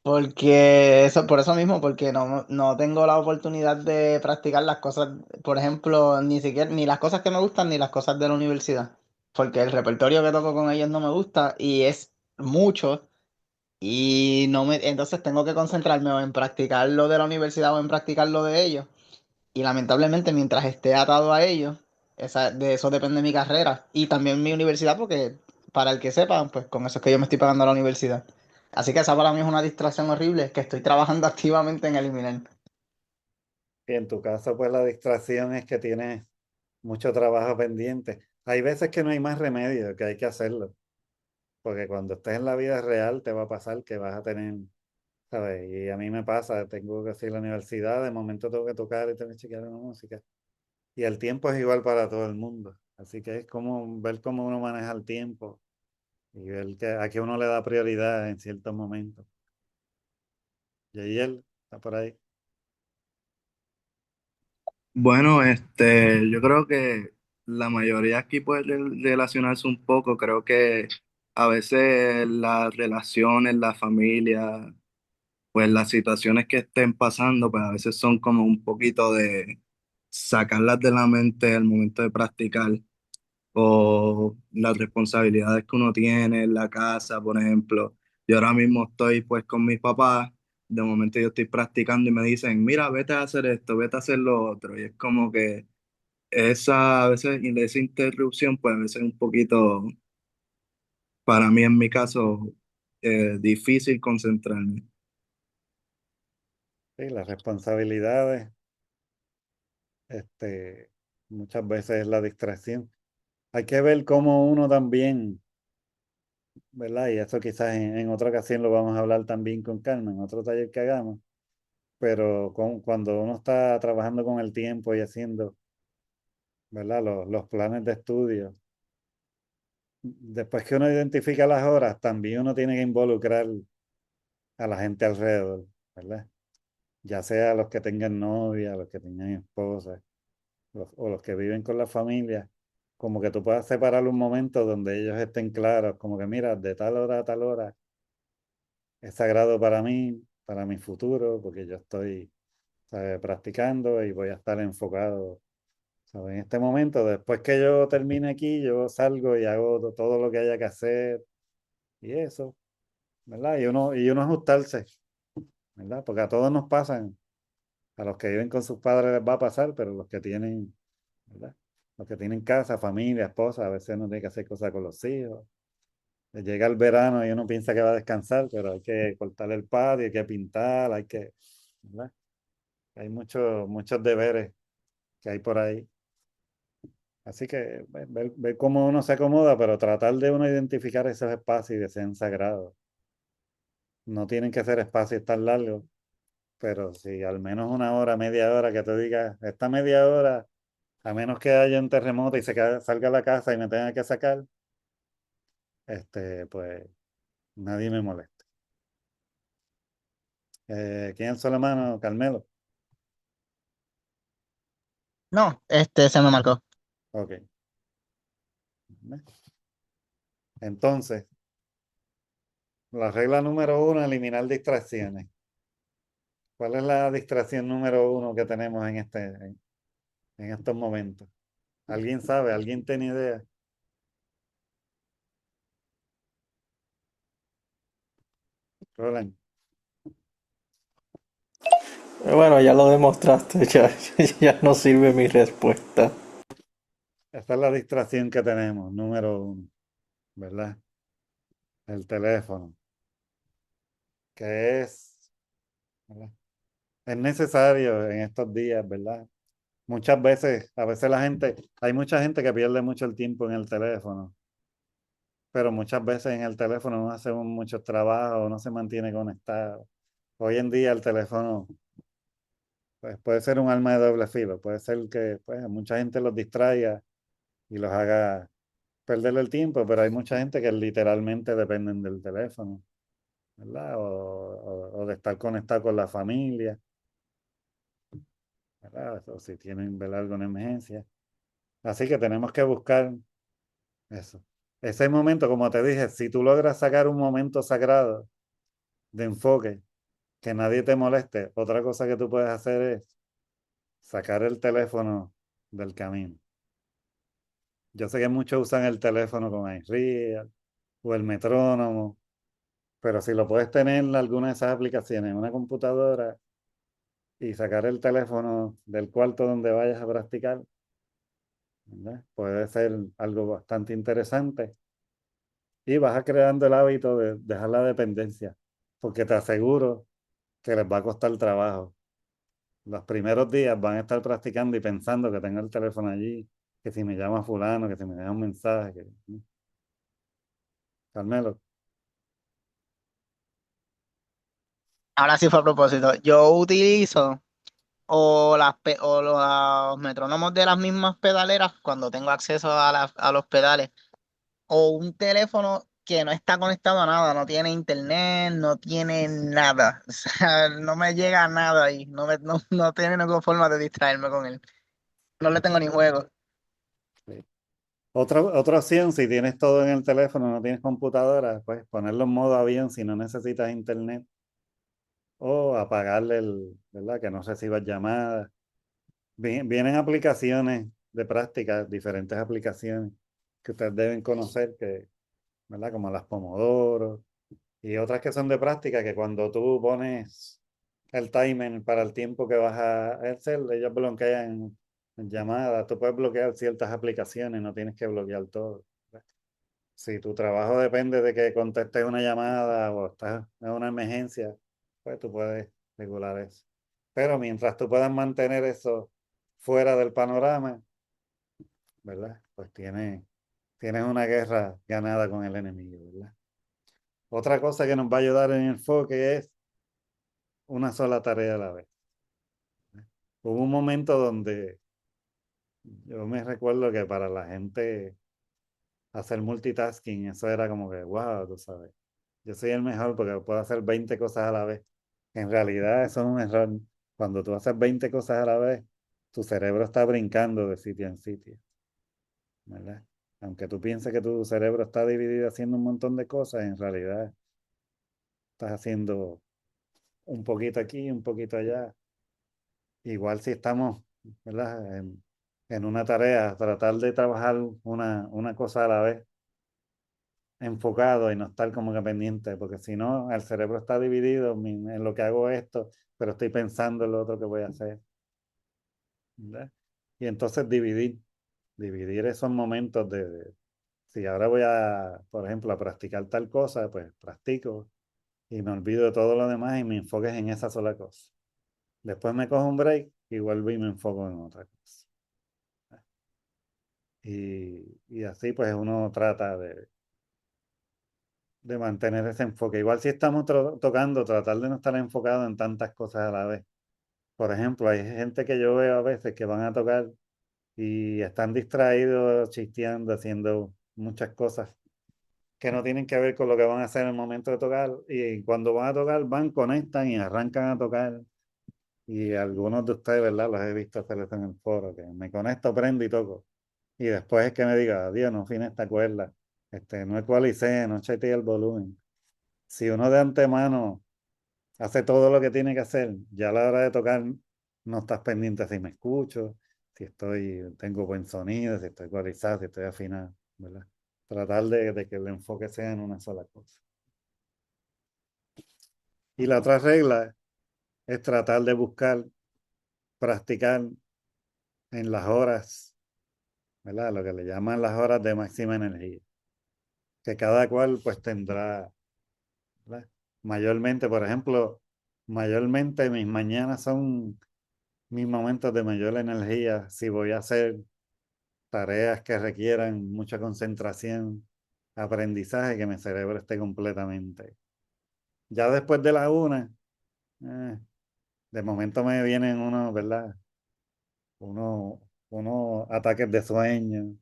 E: Porque eso, por eso mismo, porque no tengo la oportunidad de practicar las cosas, por ejemplo, ni siquiera, ni las cosas que me gustan, ni las cosas de la universidad. Porque el repertorio que toco con ellos no me gusta y es mucho. Y no me, entonces tengo que concentrarme o en practicar lo de la universidad o en practicar lo de ellos. Y lamentablemente, mientras esté atado a ellos, de eso depende mi carrera y también mi universidad, porque para el que sepan, pues con eso es que yo me estoy pagando a la universidad. Así que esa para mí es una distracción horrible que estoy trabajando activamente en eliminar.
A: Y en tu caso, pues la distracción es que tienes mucho trabajo pendiente. Hay veces que no hay más remedio, que hay que hacerlo, porque cuando estés en la vida real te va a pasar que vas a tener, ¿sabes? Y a mí me pasa, tengo que ir a la universidad, de momento tengo que tocar y tengo que chequear una música. Y el tiempo es igual para todo el mundo. Así que es como ver cómo uno maneja el tiempo y ver a qué uno le da prioridad en ciertos momentos. Y él está por ahí.
G: Bueno, yo creo que la mayoría aquí puede relacionarse un poco. Creo que a veces las relaciones, la familia, pues las situaciones que estén pasando, pues a veces son como un poquito de sacarlas de la mente al momento de practicar, o las responsabilidades que uno tiene en la casa, por ejemplo. Yo ahora mismo estoy pues con mis papás, de momento yo estoy practicando y me dicen, mira, vete a hacer esto, vete a hacer lo otro, y es como que esa, a veces, y esa interrupción, pues a veces es un poquito, para mí en mi caso, difícil concentrarme.
A: Sí, las responsabilidades, este, muchas veces es la distracción. Hay que ver cómo uno también, ¿verdad? Y eso quizás en otra ocasión lo vamos a hablar también con calma, en otro taller que hagamos, pero cuando uno está trabajando con el tiempo y haciendo, ¿verdad? Los planes de estudio, después que uno identifica las horas, también uno tiene que involucrar a la gente alrededor, ¿verdad? Ya sea los que tengan novia, los que tengan esposa, o los que viven con la familia, como que tú puedas separar un momento donde ellos estén claros, como que mira, de tal hora a tal hora es sagrado para mí, para mi futuro, porque yo estoy, ¿sabe?, practicando y voy a estar enfocado, ¿sabe?, en este momento. Después que yo termine aquí, yo salgo y hago todo lo que haya que hacer y eso, ¿verdad? Y uno ajustarse, ¿verdad? Porque a todos nos pasan, a los que viven con sus padres les va a pasar, pero los que tienen, ¿verdad? Los que tienen casa, familia, esposa, a veces no tiene que hacer cosas con los hijos. Llega el verano y uno piensa que va a descansar, pero hay que cortar el patio, hay que pintar, hay que, ¿verdad? Hay muchos deberes que hay por ahí. Así que ver cómo uno se acomoda, pero tratar de uno identificar esos espacios y que sean sagrados. No tienen que ser espacios tan largos, pero si al menos una hora, media hora que te diga, esta media hora, a menos que haya un terremoto y salga a la casa y me tenga que sacar, pues nadie me molesta. ¿Quién alzó la mano? Carmelo.
E: No, se me marcó.
A: Ok. Entonces, la regla número uno, eliminar distracciones. ¿Cuál es la distracción número uno que tenemos en estos momentos? ¿Alguien sabe? ¿Alguien tiene idea? Roland,
H: Bueno, ya lo demostraste, ya, ya no sirve mi respuesta.
A: esta es la distracción que tenemos, número uno, ¿verdad? El teléfono, que ¿verdad?, es necesario en estos días, ¿verdad? Muchas veces, a veces hay mucha gente que pierde mucho el tiempo en el teléfono, pero muchas veces en el teléfono no hacemos muchos trabajos, no se mantiene conectado. Hoy en día el teléfono, pues, puede ser un arma de doble filo, puede ser que pues, mucha gente los distraiga y los haga perder el tiempo, pero hay mucha gente que literalmente dependen del teléfono, ¿verdad? O de estar conectado con la familia, ¿verdad? O si tienen, ¿verdad?, alguna emergencia. Así que tenemos que buscar eso. Ese momento, como te dije, si tú logras sacar un momento sagrado de enfoque, que nadie te moleste, otra cosa que tú puedes hacer es sacar el teléfono del camino. Yo sé que muchos usan el teléfono con iReal o el metrónomo, pero si lo puedes tener en alguna de esas aplicaciones en una computadora y sacar el teléfono del cuarto donde vayas a practicar, ¿verdad?, puede ser algo bastante interesante y vas a creando el hábito de dejar la dependencia, porque te aseguro que les va a costar trabajo. Los primeros días van a estar practicando y pensando que tengo el teléfono allí, que si me llama fulano, que si me deja un mensaje. Carmelo,
E: Ahora sí fue a propósito. Yo utilizo o los metrónomos de las mismas pedaleras cuando tengo acceso a los pedales, o un teléfono que no está conectado a nada, no tiene internet, no tiene nada. O sea, no me llega nada ahí, no tiene ninguna forma de distraerme con él. No le tengo ni juego.
A: sí. Otra opción, si tienes todo en el teléfono, no tienes computadora, pues ponerlo en modo avión si no necesitas internet. o apagarle ¿verdad? Que no recibas llamadas. Vienen aplicaciones de práctica, diferentes aplicaciones que ustedes deben conocer, ¿verdad? Como las Pomodoro y otras que son de práctica, que cuando tú pones el timer para el tiempo que vas a hacer, ellos bloquean llamadas. Tú puedes bloquear ciertas aplicaciones, no tienes que bloquear todo. Si tu trabajo depende de que contestes una llamada o estás en una emergencia, pues tú puedes regular eso. Pero mientras tú puedas mantener eso fuera del panorama, ¿verdad? Pues tienes una guerra ganada con el enemigo, ¿verdad? Otra cosa que nos va a ayudar en el enfoque es una sola tarea a la vez. Hubo un momento donde yo me recuerdo que para la gente hacer multitasking, eso era como que, wow, tú sabes, yo soy el mejor porque puedo hacer 20 cosas a la vez. En realidad eso es un error. Cuando tú haces 20 cosas a la vez, tu cerebro está brincando de sitio en sitio, ¿verdad? Aunque tú pienses que tu cerebro está dividido haciendo un montón de cosas, en realidad estás haciendo un poquito aquí, un poquito allá. Igual si estamos, ¿verdad? En una tarea, tratar de trabajar una cosa a la vez, enfocado y no estar como que pendiente, porque si no, el cerebro está dividido en lo que hago esto, pero estoy pensando en lo otro que voy a hacer, ¿verdad? Y entonces dividir esos momentos si ahora voy a, por ejemplo, a practicar tal cosa, pues practico y me olvido de todo lo demás y me enfoques en esa sola cosa. Después me cojo un break y vuelvo y me enfoco en otra cosa. Y así pues uno trata de mantener ese enfoque. Igual si estamos tocando, tratar de no estar enfocado en tantas cosas a la vez. Por ejemplo, hay gente que yo veo a veces que van a tocar y están distraídos, chisteando, haciendo muchas cosas que no tienen que ver con lo que van a hacer en el momento de tocar. Y cuando van a tocar, van, conectan y arrancan a tocar. Y algunos de ustedes, ¿verdad? Los he visto hacer eso en el foro, que me conecto, prendo y toco. Y después es que me diga, Dios, no afine esta cuerda, no ecualicé, no chequeé el volumen. Si uno de antemano hace todo lo que tiene que hacer, ya a la hora de tocar no estás pendiente si me escucho, si tengo buen sonido, si estoy ecualizado, si estoy afinado, ¿verdad? Tratar de que el enfoque sea en una sola cosa. Y la otra regla es tratar de buscar, practicar en las horas, ¿verdad? Lo que le llaman las horas de máxima energía, que cada cual pues tendrá, ¿verdad? Mayormente, por ejemplo, mayormente mis mañanas son mis momentos de mayor energía si voy a hacer tareas que requieran mucha concentración, aprendizaje, que mi cerebro esté completamente. Ya después de la una, eh, de momento me vienen unos, ¿verdad? Unos ataques de sueño,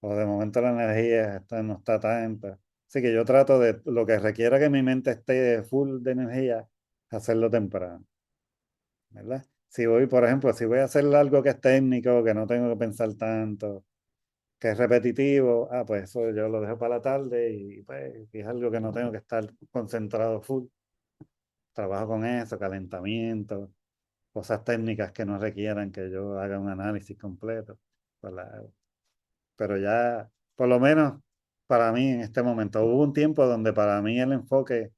A: o de momento la energía no está tanta. Así que yo trato de lo que requiera que mi mente esté full de energía, hacerlo temprano, ¿verdad? Si voy, por ejemplo, si voy a hacer algo que es técnico, que no tengo que pensar tanto, que es repetitivo, pues eso yo lo dejo para la tarde y pues es algo que no tengo que estar concentrado full. Trabajo con eso, calentamiento, cosas técnicas que no requieran que yo haga un análisis completo, pues la hago. Pero ya, por lo menos para mí en este momento, hubo un tiempo donde para mí el enfoque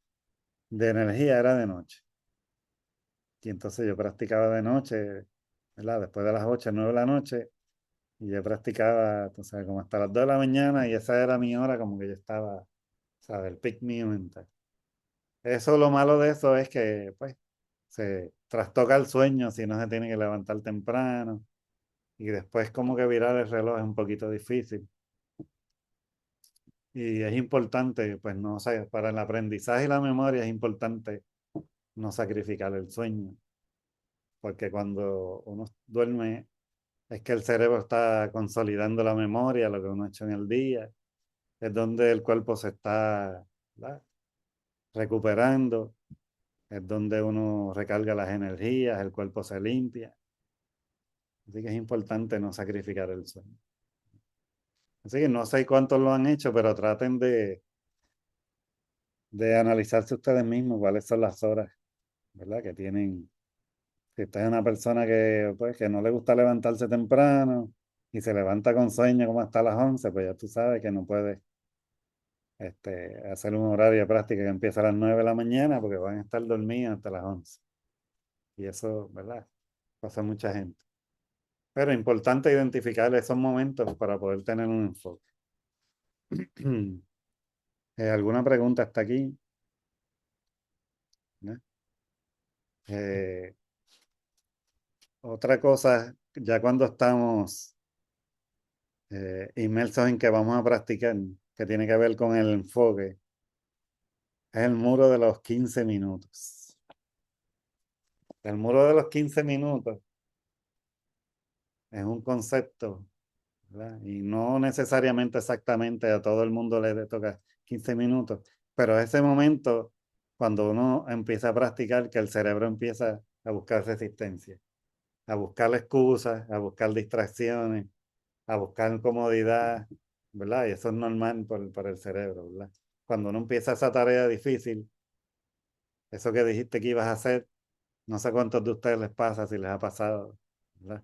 A: de energía era de noche. Y entonces yo practicaba de noche, ¿verdad? Después de las 8, 9 de la noche, y yo practicaba, tú sabes, como hasta las 2 de la mañana, y esa era mi hora, como que yo estaba, ¿sabes? El pick me mental. Eso, lo malo de eso es que, pues, se trastoca el sueño si no se tiene que levantar temprano, y después como que virar el reloj es un poquito difícil. Y es importante, pues, no sé, para el aprendizaje y la memoria es importante no sacrificar el sueño, porque cuando uno duerme es que el cerebro está consolidando la memoria, lo que uno ha hecho en el día, es donde el cuerpo se está, ¿verdad? Recuperando, es donde uno recarga las energías, el cuerpo se limpia. Así que es importante no sacrificar el sueño. Así que no sé cuántos lo han hecho, pero traten de analizarse ustedes mismos cuáles son las horas ¿verdad? Que tienen, si usted es una persona que, pues, que no le gusta levantarse temprano y se levanta con sueño como hasta las 11, pues ya tú sabes que no puede hacer un horario de práctica que empieza a las 9 de la mañana porque van a estar dormidos hasta las 11. Y eso, ¿verdad? Pasa a mucha gente. Pero es importante identificar esos momentos para poder tener un enfoque. ¿Alguna pregunta hasta aquí? ¿No? Eh, Otra cosa, ya cuando estamos inmersos en que vamos a practicar, que tiene que ver con el enfoque, es el muro de los 15 minutos. El muro de los 15 minutos es un concepto, ¿verdad? Y no necesariamente exactamente a todo el mundo le toca 15 minutos, pero ese momento, cuando uno empieza a practicar, que el cerebro empieza a buscar resistencia, a buscar excusas, a buscar distracciones, a buscar comodidad, ¿verdad? Y eso es normal por el cerebro, ¿verdad? Cuando uno empieza esa tarea difícil, eso que dijiste que ibas a hacer, no sé cuántos de ustedes les pasa, si les ha pasado, ¿verdad?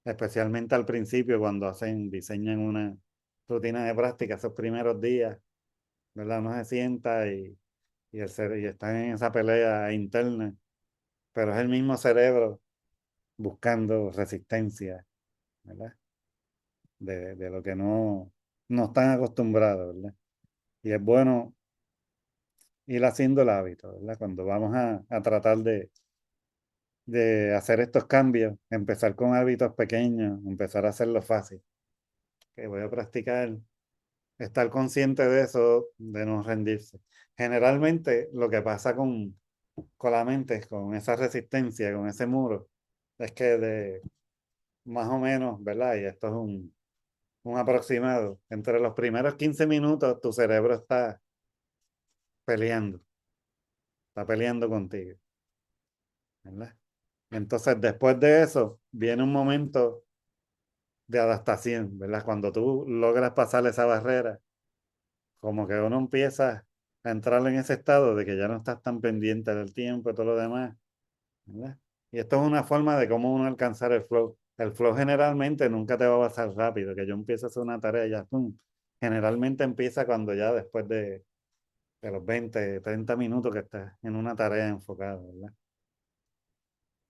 A: Especialmente al principio, cuando diseñan una rutina de práctica, esos primeros días, ¿verdad? Uno se sienta y están en esa pelea interna, pero es el mismo cerebro buscando resistencia, ¿verdad? De lo que no están acostumbrados, ¿verdad? Y es bueno ir haciendo el hábito, ¿verdad? Cuando vamos a tratar de hacer estos cambios, empezar con hábitos pequeños, empezar a hacerlo fácil. Que voy a practicar, estar consciente de eso, de no rendirse. Generalmente lo que pasa con la mente, con esa resistencia, con ese muro, es que de más o menos, ¿verdad? Y esto es un aproximado. Entre los primeros 15 minutos tu cerebro peleando, está peleando contigo, ¿verdad? Entonces, después de eso, viene un momento de adaptación, ¿verdad? Cuando tú logras pasar esa barrera, como que uno empieza a entrar en ese estado de que ya no estás tan pendiente del tiempo y todo lo demás, ¿verdad? Y esto es una forma de cómo uno alcanzar el flow. El flow generalmente nunca te va a pasar rápido, que yo empiezo a hacer una tarea y ya, ¡pum! Generalmente empieza cuando ya después de los 20, 30 minutos que estás en una tarea enfocada, ¿verdad?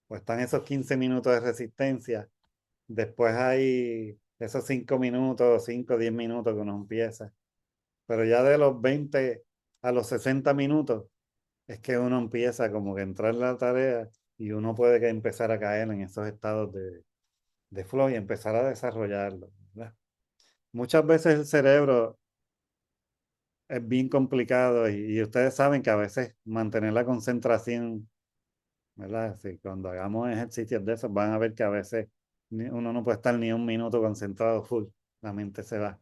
A: Pues están esos 15 minutos de resistencia. Después hay esos 5 minutos, 5 10 minutos que uno empieza. Pero ya de los 20 a los 60 minutos es que uno empieza como que a entrar en la tarea y uno puede que empezar a caer en esos estados de flow y empezar a desarrollarlo, ¿verdad? Muchas veces el cerebro es bien complicado y ustedes saben que a veces mantener la concentración, ¿verdad? Sí, cuando hagamos ejercicios de esos van a ver que a veces uno no puede estar ni un minuto concentrado full, la mente se va.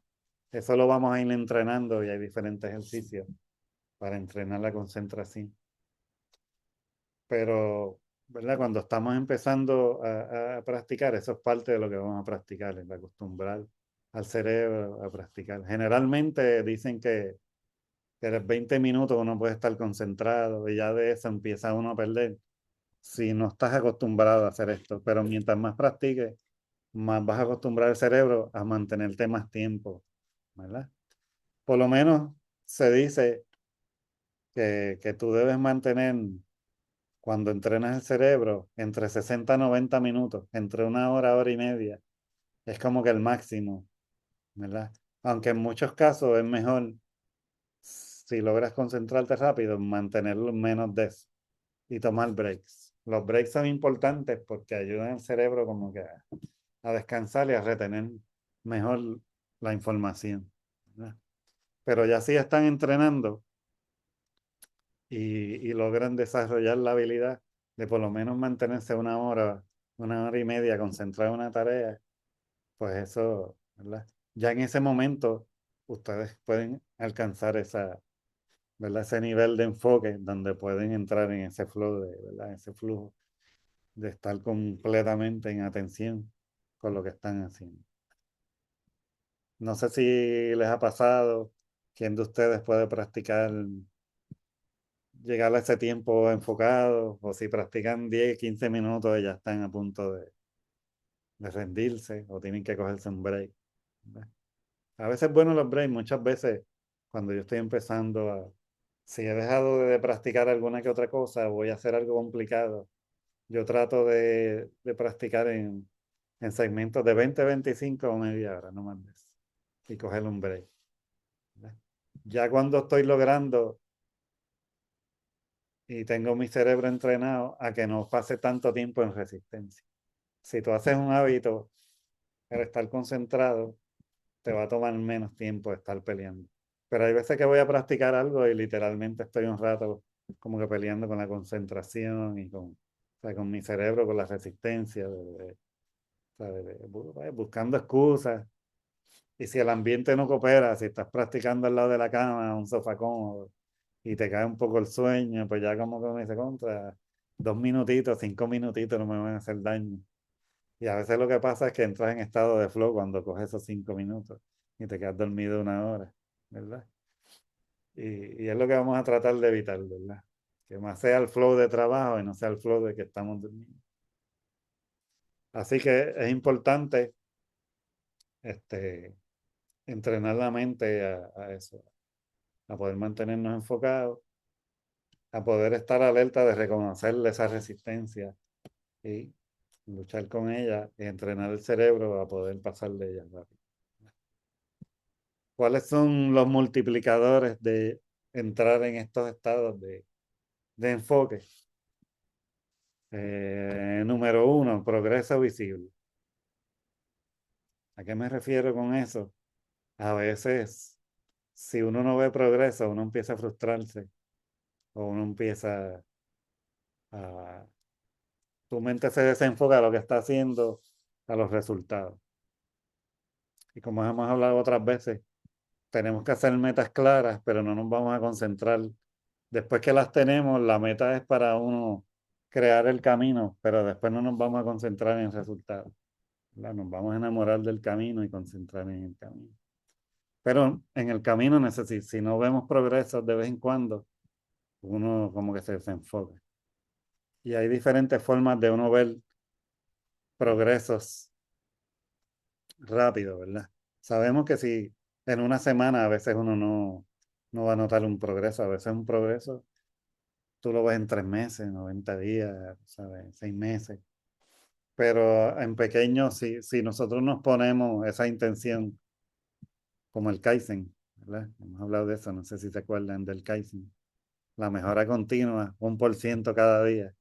A: Eso lo vamos a ir entrenando y hay diferentes ejercicios para entrenar la concentración. Pero, ¿verdad? Cuando estamos empezando a practicar, eso es parte de lo que vamos a practicar, es acostumbrar al cerebro a practicar. Generalmente dicen que a los 20 minutos uno puede estar concentrado y ya de eso empieza uno a perder si no estás acostumbrado a hacer esto. Pero mientras más practiques, más vas a acostumbrar el cerebro a mantenerte más tiempo, ¿verdad? Por lo menos se dice que tú debes mantener, cuando entrenas el cerebro, entre 60 a 90 minutos, entre una hora, hora y media. Es como que el máximo, ¿verdad? Aunque en muchos casos es mejor, si logras concentrarte rápido, mantenerlo menos de eso y tomar breaks. Los breaks son importantes porque ayudan al cerebro como que a descansar y a retener mejor la información, ¿verdad? Pero ya si están entrenando y logran desarrollar la habilidad de por lo menos mantenerse una hora y media concentrado en una tarea, pues eso, ¿verdad? Ya en ese momento ustedes pueden alcanzar ¿verdad? Ese nivel de enfoque donde pueden entrar en ese flow ¿verdad? Ese flujo de estar completamente en atención con lo que están haciendo. No sé si les ha pasado, quién de ustedes puede practicar llegar a ese tiempo enfocado, o si practican 10, 15 minutos, ya están a punto de rendirse o tienen que cogerse un break. ¿Verdad? A veces es bueno los breaks, muchas veces cuando yo estoy empezando si he dejado de practicar alguna que otra cosa, voy a hacer algo complicado. Yo trato de practicar en segmentos de 20, 25 o media hora, no más de eso, y coger un break. ¿Verdad? Ya cuando estoy logrando y tengo mi cerebro entrenado a que no pase tanto tiempo en resistencia. Si tú haces un hábito para estar concentrado, te va a tomar menos tiempo estar peleando. Pero hay veces que voy a practicar algo y literalmente estoy un rato como que peleando con la concentración y con, o sea, con mi cerebro, con la resistencia, buscando excusas. Y si el ambiente no coopera, si estás practicando al lado de la cama, un sofá cómodo, y te cae un poco el sueño, pues ya como que me dice contra 2 minutitos, 5 minutitos no me van a hacer daño. Y a veces lo que pasa es que entras en estado de flow cuando coges esos 5 minutos y te quedas dormido una hora, ¿verdad? Y es lo que vamos a tratar de evitar, ¿verdad? Que más sea el flow de trabajo y no sea el flow de que estamos durmiendo. Así que es importante este, entrenar la mente a eso, a poder mantenernos enfocados, a poder estar alerta de reconocer esa resistencia y luchar con ella y entrenar el cerebro a poder pasar de ella rápido. ¿Cuáles son los multiplicadores de entrar en estos estados de enfoque? Número uno, progreso visible. ¿A qué me refiero con eso? A veces, si uno no ve progreso, uno empieza a frustrarse o uno empieza a... Tu mente se desenfoca a lo que está haciendo, a los resultados. Y como hemos hablado otras veces, tenemos que hacer metas claras, pero no nos vamos a concentrar. Después que las tenemos, la meta es para uno crear el camino, pero después no nos vamos a concentrar en el resultado. ¿Verdad? Nos vamos a enamorar del camino y concentrar en el camino. Pero en el camino, si no vemos progresos de vez en cuando, uno como que se desenfoca. Y hay diferentes formas de uno ver progresos rápido, ¿verdad? Sabemos que si en una semana a veces uno no va a notar un progreso, a veces un progreso tú lo ves en 3 meses, 90 días, ¿sabes? 6 meses. Pero en pequeño, si nosotros nos ponemos esa intención, como el Kaizen, ¿verdad? Hemos hablado de eso, no sé si se acuerdan del Kaizen. La mejora continua, 1% cada día.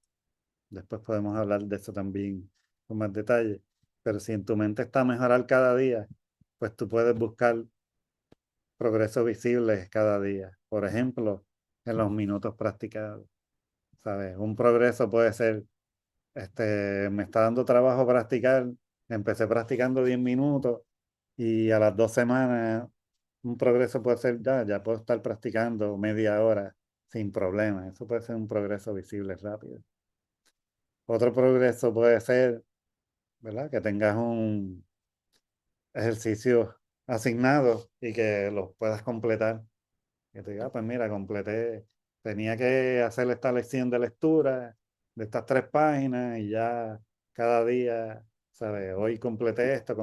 A: Después podemos hablar de eso también con más detalle. Pero si en tu mente está mejorar cada día, pues tú puedes buscar progresos visibles cada día. Por ejemplo, en los minutos practicados. ¿Sabes? Un progreso puede ser, me está dando trabajo practicar, empecé practicando 10 minutos y a las 2 semanas un progreso puede ser, ya puedo estar practicando media hora sin problema. Eso puede ser un progreso visible rápido. Otro progreso puede ser, ¿verdad? Que tengas un ejercicio asignado y que lo puedas completar. Que te diga, pues mira, completé, tenía que hacer esta lección de lectura de estas 3 páginas y ya cada día, ¿sabes? Hoy completé esto,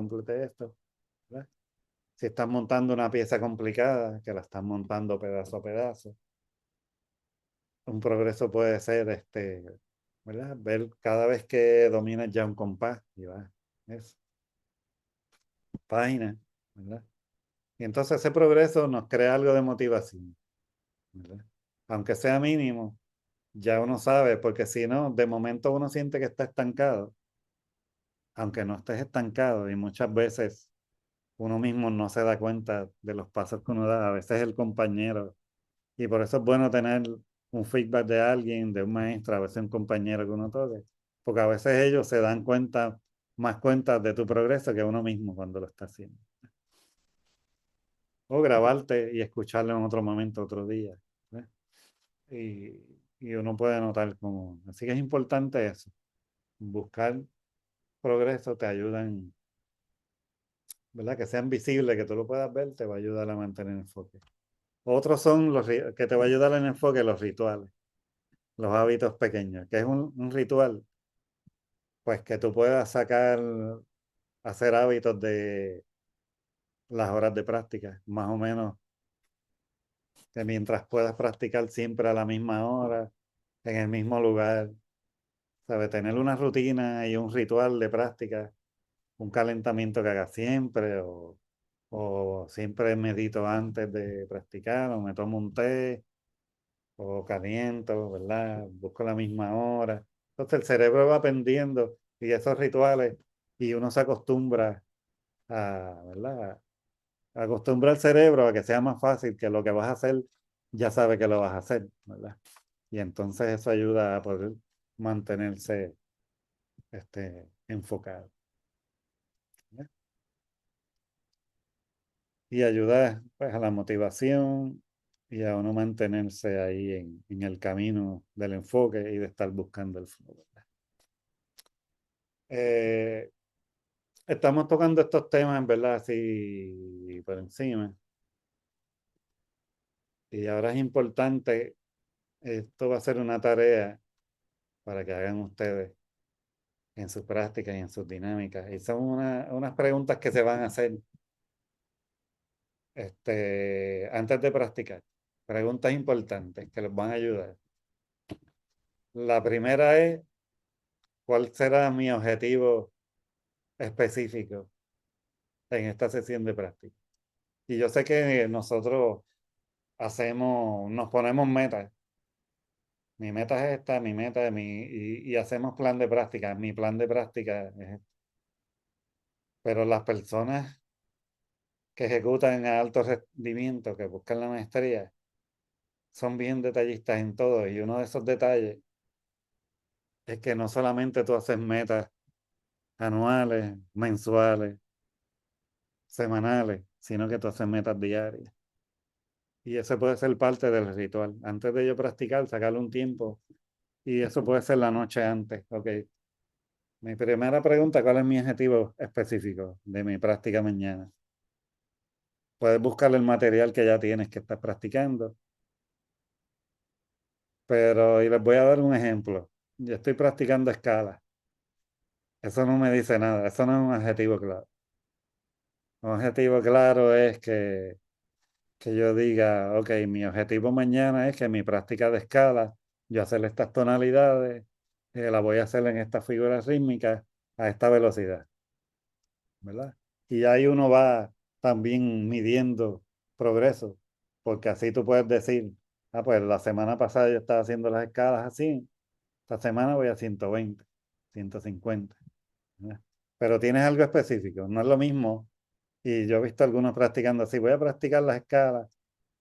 A: ¿verdad? Si estás montando una pieza complicada, que la estás montando pedazo a pedazo, un progreso puede ser, ¿verdad? Ver cada vez que dominas ya un compás y va, eso, página, ¿verdad? Y entonces ese progreso nos crea algo de motivación, ¿verdad? Aunque sea mínimo, ya uno sabe, porque si no, de momento uno siente que está estancado, aunque no estés estancado, y muchas veces uno mismo no se da cuenta de los pasos que uno da, a veces el compañero, y por eso es bueno tener un feedback de alguien, de un maestro, a veces un compañero que uno toque, porque a veces ellos se dan cuenta, más cuenta de tu progreso que uno mismo cuando lo está haciendo. O grabarte y escucharlo en otro momento, otro día. ¿Ves? Y uno puede notar cómo. Así que es importante eso. Buscar progreso te ayudan, ¿verdad? Que sean visibles, que tú lo puedas ver, te va a ayudar a mantener el enfoque. Otros son que te va a ayudar en el enfoque, los rituales. los hábitos pequeños, que es un ritual, pues que tú puedas hacer hábitos de las horas de práctica, más o menos, que mientras puedas practicar siempre a la misma hora, en el mismo lugar, ¿sabes? Tener una rutina y un ritual de práctica, un calentamiento que hagas siempre, o siempre medito antes de practicar, o me tomo un té, o caliento, ¿verdad? Busco la misma hora. Entonces el cerebro va aprendiendo y esos rituales, y uno se acostumbra ¿verdad? Acostumbra el cerebro a que sea más fácil, que lo que vas a hacer, ya sabe que lo vas a hacer, ¿verdad? Y entonces eso ayuda a poder mantenerse enfocado, ¿verdad? Y ayuda pues, a la motivación y a uno mantenerse ahí en el camino del enfoque y de estar buscando el flow, ¿verdad? Eh, Estamos tocando estos temas, en verdad, así por encima. Y ahora es importante, esto va a ser una tarea para que hagan ustedes en sus prácticas y en sus dinámicas. Y son unas preguntas que se van a hacer antes de practicar. Preguntas importantes que les van a ayudar. La primera es, ¿cuál será mi objetivo específico en esta sesión de práctica? Y yo sé que nosotros nos ponemos metas. Mi meta es esta, mi meta es y hacemos plan de práctica. Mi plan de práctica es este. Pero las personas que ejecutan a alto rendimiento, que buscan la maestría, son bien detallistas en todo. Y uno de esos detalles es que no solamente tú haces metas anuales, mensuales, semanales, sino que tú haces metas diarias. Y eso puede ser parte del ritual. Antes de yo practicar, sacarle un tiempo. Y eso puede ser la noche antes. Ok. Mi primera pregunta, ¿cuál es mi objetivo específico de mi práctica mañana? Puedes buscar el material que ya tienes que estás practicando. Pero, y les voy a dar un ejemplo. Yo estoy practicando escala. Eso no me dice nada. Eso no es un objetivo claro. Un objetivo claro es que yo diga, ok, mi objetivo mañana es que mi práctica de escala, yo hacer estas tonalidades, la voy a hacer en estas figuras rítmicas a esta velocidad, ¿verdad? Y ahí uno va también midiendo progreso, porque así tú puedes decir, pues la semana pasada yo estaba haciendo las escalas así, esta semana voy a 120, 150, ¿verdad? Pero tienes algo específico, no es lo mismo. Y yo he visto algunos practicando así, voy a practicar las escalas,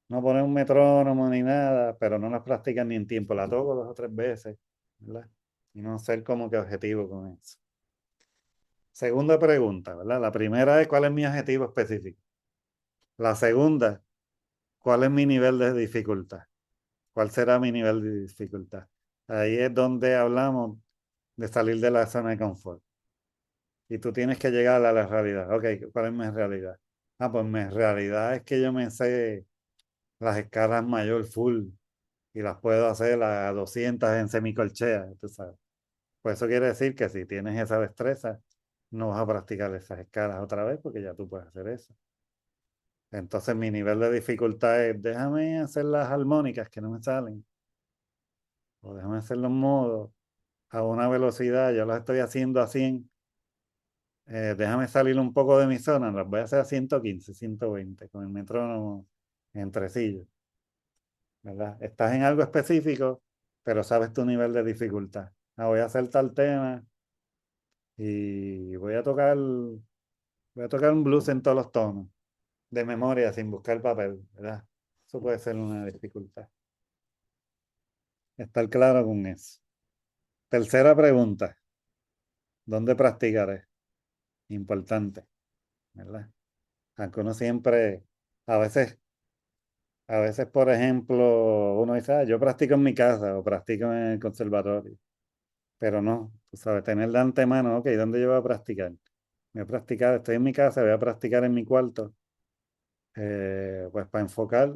A: no poner un metrónomo ni nada, pero no las practican ni en tiempo, la toco 2 o 3 veces, ¿verdad? Y no ser como que objetivo con eso. Segunda pregunta, ¿verdad? La primera es, ¿cuál es mi objetivo específico? La segunda, ¿cuál es mi nivel de dificultad? ¿Cuál será mi nivel de dificultad? Ahí es donde hablamos de salir de la zona de confort. Y tú tienes que llegar a la realidad. Ok, ¿cuál es mi realidad? Pues mi realidad es que yo me sé las escalas mayor full y las puedo hacer a 200 en semicorchea, tú sabes. Pues eso quiere decir que si tienes esa destreza, no vas a practicar esas escalas otra vez porque ya tú puedes hacer eso. Entonces mi nivel de dificultad es, déjame hacer las armónicas que no me salen, o déjame hacer los modos a una velocidad, yo las estoy haciendo a 100, déjame salir un poco de mi zona, las voy a hacer a 115, 120, con el metrónomo en tresillo, ¿verdad? Estás en algo específico, pero sabes tu nivel de dificultad. Voy a hacer tal tema y voy a tocar un blues en todos los tonos, de memoria, sin buscar papel, ¿verdad? Eso puede ser una dificultad. Estar claro con eso. Tercera pregunta, ¿dónde practicaré? Importante, ¿verdad? Aunque uno siempre, a veces, por ejemplo, uno dice, yo practico en mi casa o practico en el conservatorio, pero no, tú sabes, tener de antemano, ok, ¿dónde yo voy a practicar? Voy a practicar, estoy en mi casa, voy a practicar en mi cuarto, pues para enfocar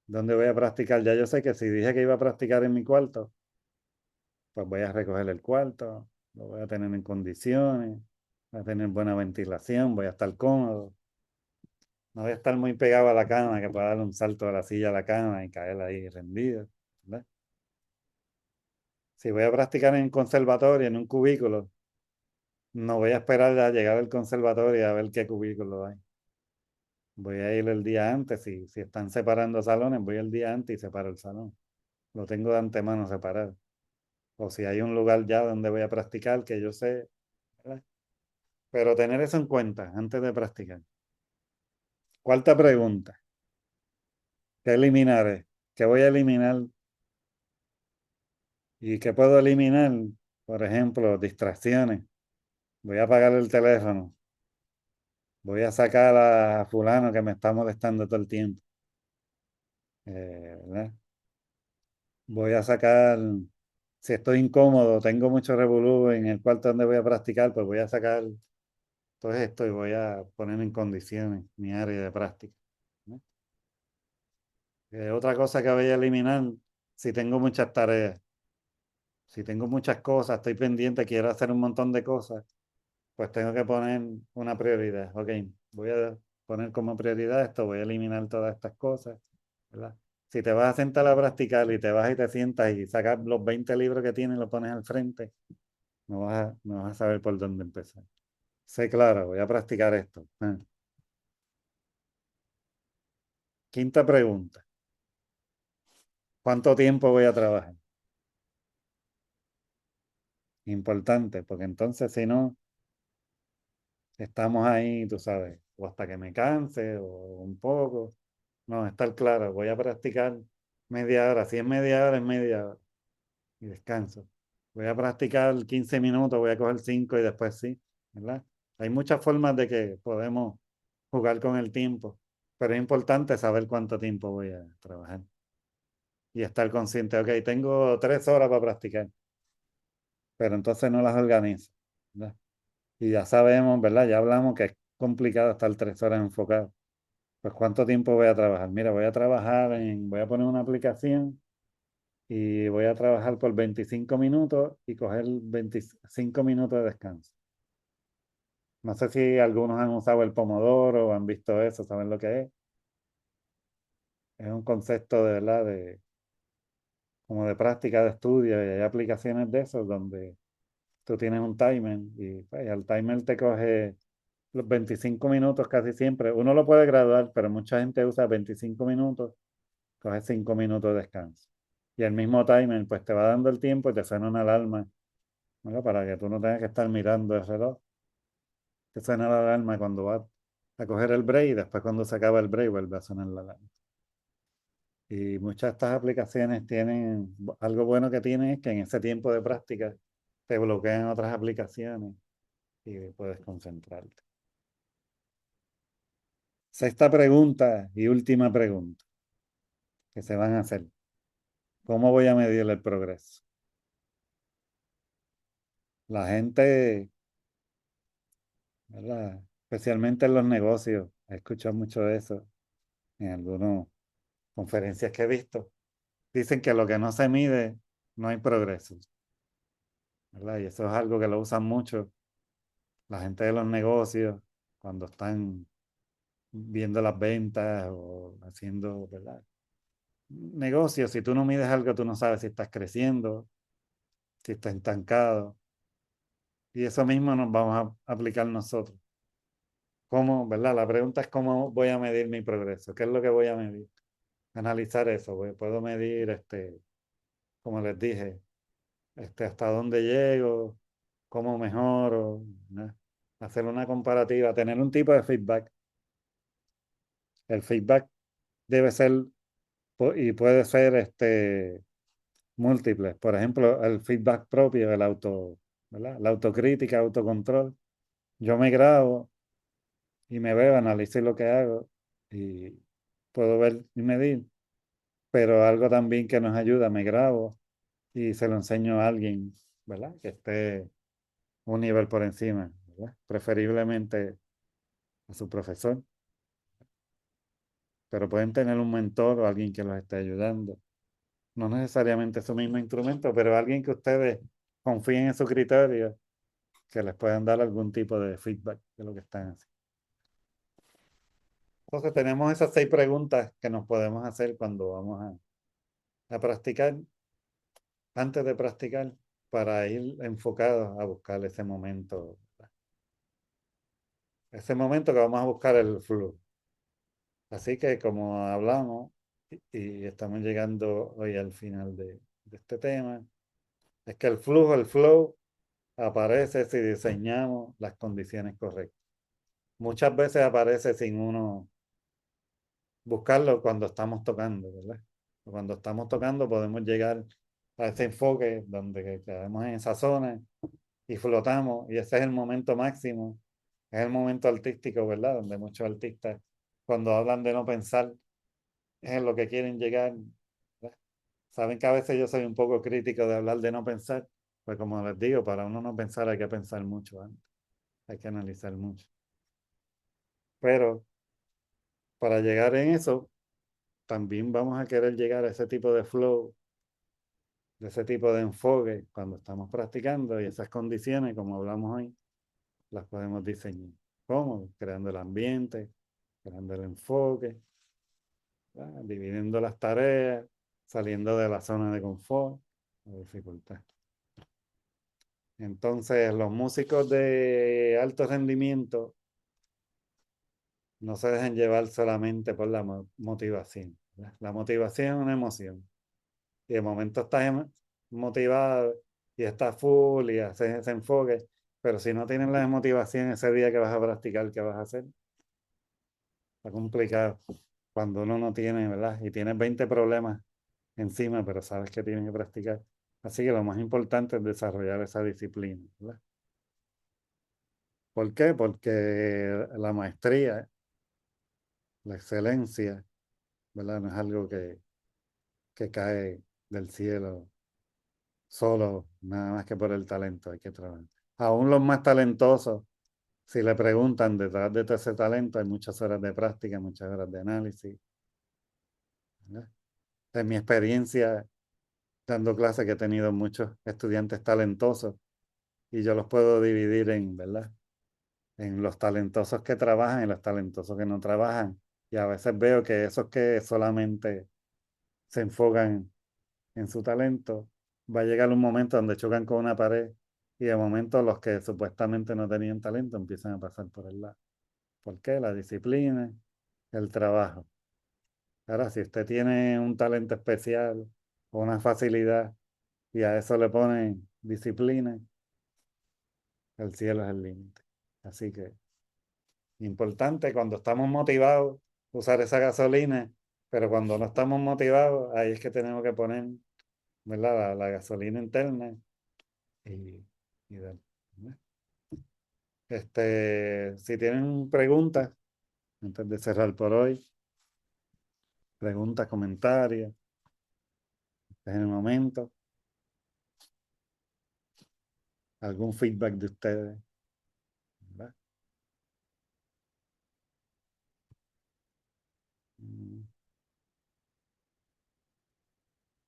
A: ¿Dónde voy a practicar? Ya yo sé que si dije que iba a practicar en mi cuarto, pues voy a recoger el cuarto, lo voy a tener en condiciones, voy a tener buena ventilación, voy a estar cómodo. No voy a estar muy pegado a la cama, que pueda darle un salto de la silla a la cama y caer ahí rendido, ¿verdad? Si voy a practicar en conservatorio, en un cubículo, no voy a esperar a llegar al conservatorio a ver qué cubículo hay. Voy a ir el día antes, si están separando salones, voy el día antes y separo el salón. Lo tengo de antemano separado. O si hay un lugar ya donde voy a practicar, que yo sé, ¿verdad? Pero tener eso en cuenta antes de practicar. Cuarta pregunta. ¿Qué eliminaré? ¿Qué voy a eliminar? ¿Y qué puedo eliminar? Por ejemplo, distracciones. Voy a apagar el teléfono. Voy a sacar a fulano que me está molestando todo el tiempo. ¿Verdad? Voy a sacar, si estoy incómodo, tengo mucho revolú en el cuarto donde voy a practicar, pues voy a sacar todo esto y voy a poner en condiciones mi área de práctica, ¿no? Otra cosa que voy a eliminar, si tengo muchas tareas, si tengo muchas cosas, estoy pendiente, quiero hacer un montón de cosas, pues tengo que poner una prioridad. Ok, voy a poner como prioridad esto, voy a eliminar todas estas cosas, ¿verdad? Si te vas a sentar a practicar y te vas y te sientas y sacas los 20 libros que tienes y los pones al frente, no vas a saber por dónde empezar. Sé claro, voy a practicar esto. Quinta pregunta. ¿Cuánto tiempo voy a trabajar? Importante, porque entonces si no, estamos ahí, tú sabes, o hasta que me canse o un poco. No, estar claro, voy a practicar media hora. Si es media hora, es media hora. Y descanso. Voy a practicar 15 minutos, voy a coger 5 y después sí, ¿verdad? Hay muchas formas de que podemos jugar con el tiempo, pero es importante saber cuánto tiempo voy a trabajar y estar consciente, ok, tengo 3 horas para practicar, pero entonces no las organizo, ¿verdad? Y ya sabemos, ¿verdad? Ya hablamos que es complicado estar 3 horas enfocado. Pues ¿cuánto tiempo voy a trabajar? Mira, voy a poner una aplicación y voy a trabajar por 25 minutos y coger 25 minutos de descanso. No sé si algunos han usado el pomodoro o han visto eso, saben lo que es. Es un concepto de verdad como de práctica de estudio y hay aplicaciones de esos donde tú tienes un timer y pues, el timer te coge los 25 minutos casi siempre. Uno lo puede graduar, pero mucha gente usa 25 minutos, coge 5 minutos de descanso. Y el mismo timer pues te va dando el tiempo y te suena una alarma, ¿no? Para que tú no tengas que estar mirando el reloj. Te suena la alarma cuando vas a coger el break y después cuando se acaba el break vuelve a sonar la alarma. Y muchas de estas aplicaciones tienen, algo bueno que tienen es que en ese tiempo de práctica te bloquean otras aplicaciones y puedes concentrarte. Sexta pregunta y última pregunta que se van a hacer. ¿Cómo voy a medir el progreso? La gente, ¿verdad? Especialmente en los negocios, he escuchado mucho de eso en algunas conferencias que he visto. Dicen que lo que no se mide, no hay progreso, ¿verdad? Y eso es algo que lo usan mucho la gente de los negocios cuando están viendo las ventas o haciendo, ¿verdad? Negocios, si tú no mides algo, tú no sabes si estás creciendo, si estás estancado. Y eso mismo nos vamos a aplicar nosotros. ¿Cómo, verdad? La pregunta es cómo voy a medir mi progreso. ¿Qué es lo que voy a medir? Analizar eso. Puedo medir, como les dije, hasta dónde llego, cómo mejoro, ¿no? Hacer una comparativa, tener un tipo de feedback. El feedback debe ser y puede ser múltiples. Por ejemplo, el feedback propio, ¿verdad? La autocrítica, autocontrol. Yo me grabo y me veo, analizo lo que hago y puedo ver y medir, pero algo también que nos ayuda, me grabo y se lo enseño a alguien, ¿verdad? Que esté un nivel por encima, ¿verdad? Preferiblemente a su profesor. pero pueden tener un mentor o alguien que los esté ayudando. No necesariamente su mismo instrumento, pero alguien que ustedes confíen en su criterio, que les puedan dar algún tipo de feedback de lo que están haciendo. Entonces tenemos esas 6 preguntas que nos podemos hacer cuando vamos a practicar, antes de practicar, para ir enfocados a buscar ese momento. Ese momento que vamos a buscar el flujo. Así que como hablamos y estamos llegando hoy al final de este tema, es que el flujo, el flow, aparece si diseñamos las condiciones correctas. Muchas veces aparece sin uno buscarlo cuando estamos tocando, ¿verdad? Cuando estamos tocando podemos llegar a ese enfoque donde quedamos en esa zona y flotamos, y ese es el momento máximo, es el momento artístico, ¿verdad? Donde muchos artistas, cuando hablan de no pensar, es en lo que quieren llegar, ¿verdad? Saben que a veces yo soy un poco crítico de hablar de no pensar, pues como les digo, para uno no pensar hay que pensar mucho antes, hay que analizar mucho. Pero para llegar en eso, también vamos a querer llegar a ese tipo de flow, de ese tipo de enfoque cuando estamos practicando, y esas condiciones, como hablamos hoy, las podemos diseñar. ¿Cómo? Creando el ambiente, creando el enfoque, ¿verdad? Dividiendo las tareas, saliendo de la zona de confort o dificultad. Entonces, los músicos de alto rendimiento no se dejan llevar solamente por la motivación, ¿verdad? La motivación es una emoción. Y de momento estás motivado y estás full y haces ese enfoque, pero si no tienes la motivación ese día que vas a practicar, ¿qué vas a hacer? Está complicado cuando uno no tiene, ¿verdad? Y tienes 20 problemas encima, pero sabes que tienes que practicar. Así que lo más importante es desarrollar esa disciplina, ¿verdad? ¿Por qué? Porque la maestría, la excelencia, ¿verdad? No es algo que cae del cielo solo, nada más que por el talento, hay que trabajar. Aún los más talentosos, si le preguntan detrás de todo ese talento, hay muchas horas de práctica, muchas horas de análisis, ¿verdad? En mi experiencia dando clases que he tenido muchos estudiantes talentosos y yo los puedo dividir en, ¿verdad? En los talentosos que trabajan y los talentosos que no trabajan. Y a veces veo que esos que solamente se enfocan en su talento, va a llegar un momento donde chocan con una pared y de momento los que supuestamente no tenían talento empiezan a pasar por el lado. ¿Por qué? La disciplina, el trabajo. Ahora, si usted tiene un talento especial o una facilidad y a eso le ponen disciplina, el cielo es el límite. Así que importante cuando estamos motivados usar esa gasolina, pero cuando no estamos motivados, ahí es que tenemos que poner, ¿verdad? La gasolina interna y, y darle, ¿verdad? Si tienen preguntas, antes de cerrar por hoy, preguntas, comentarios, este es el momento, algún feedback de ustedes, ¿verdad? Mm,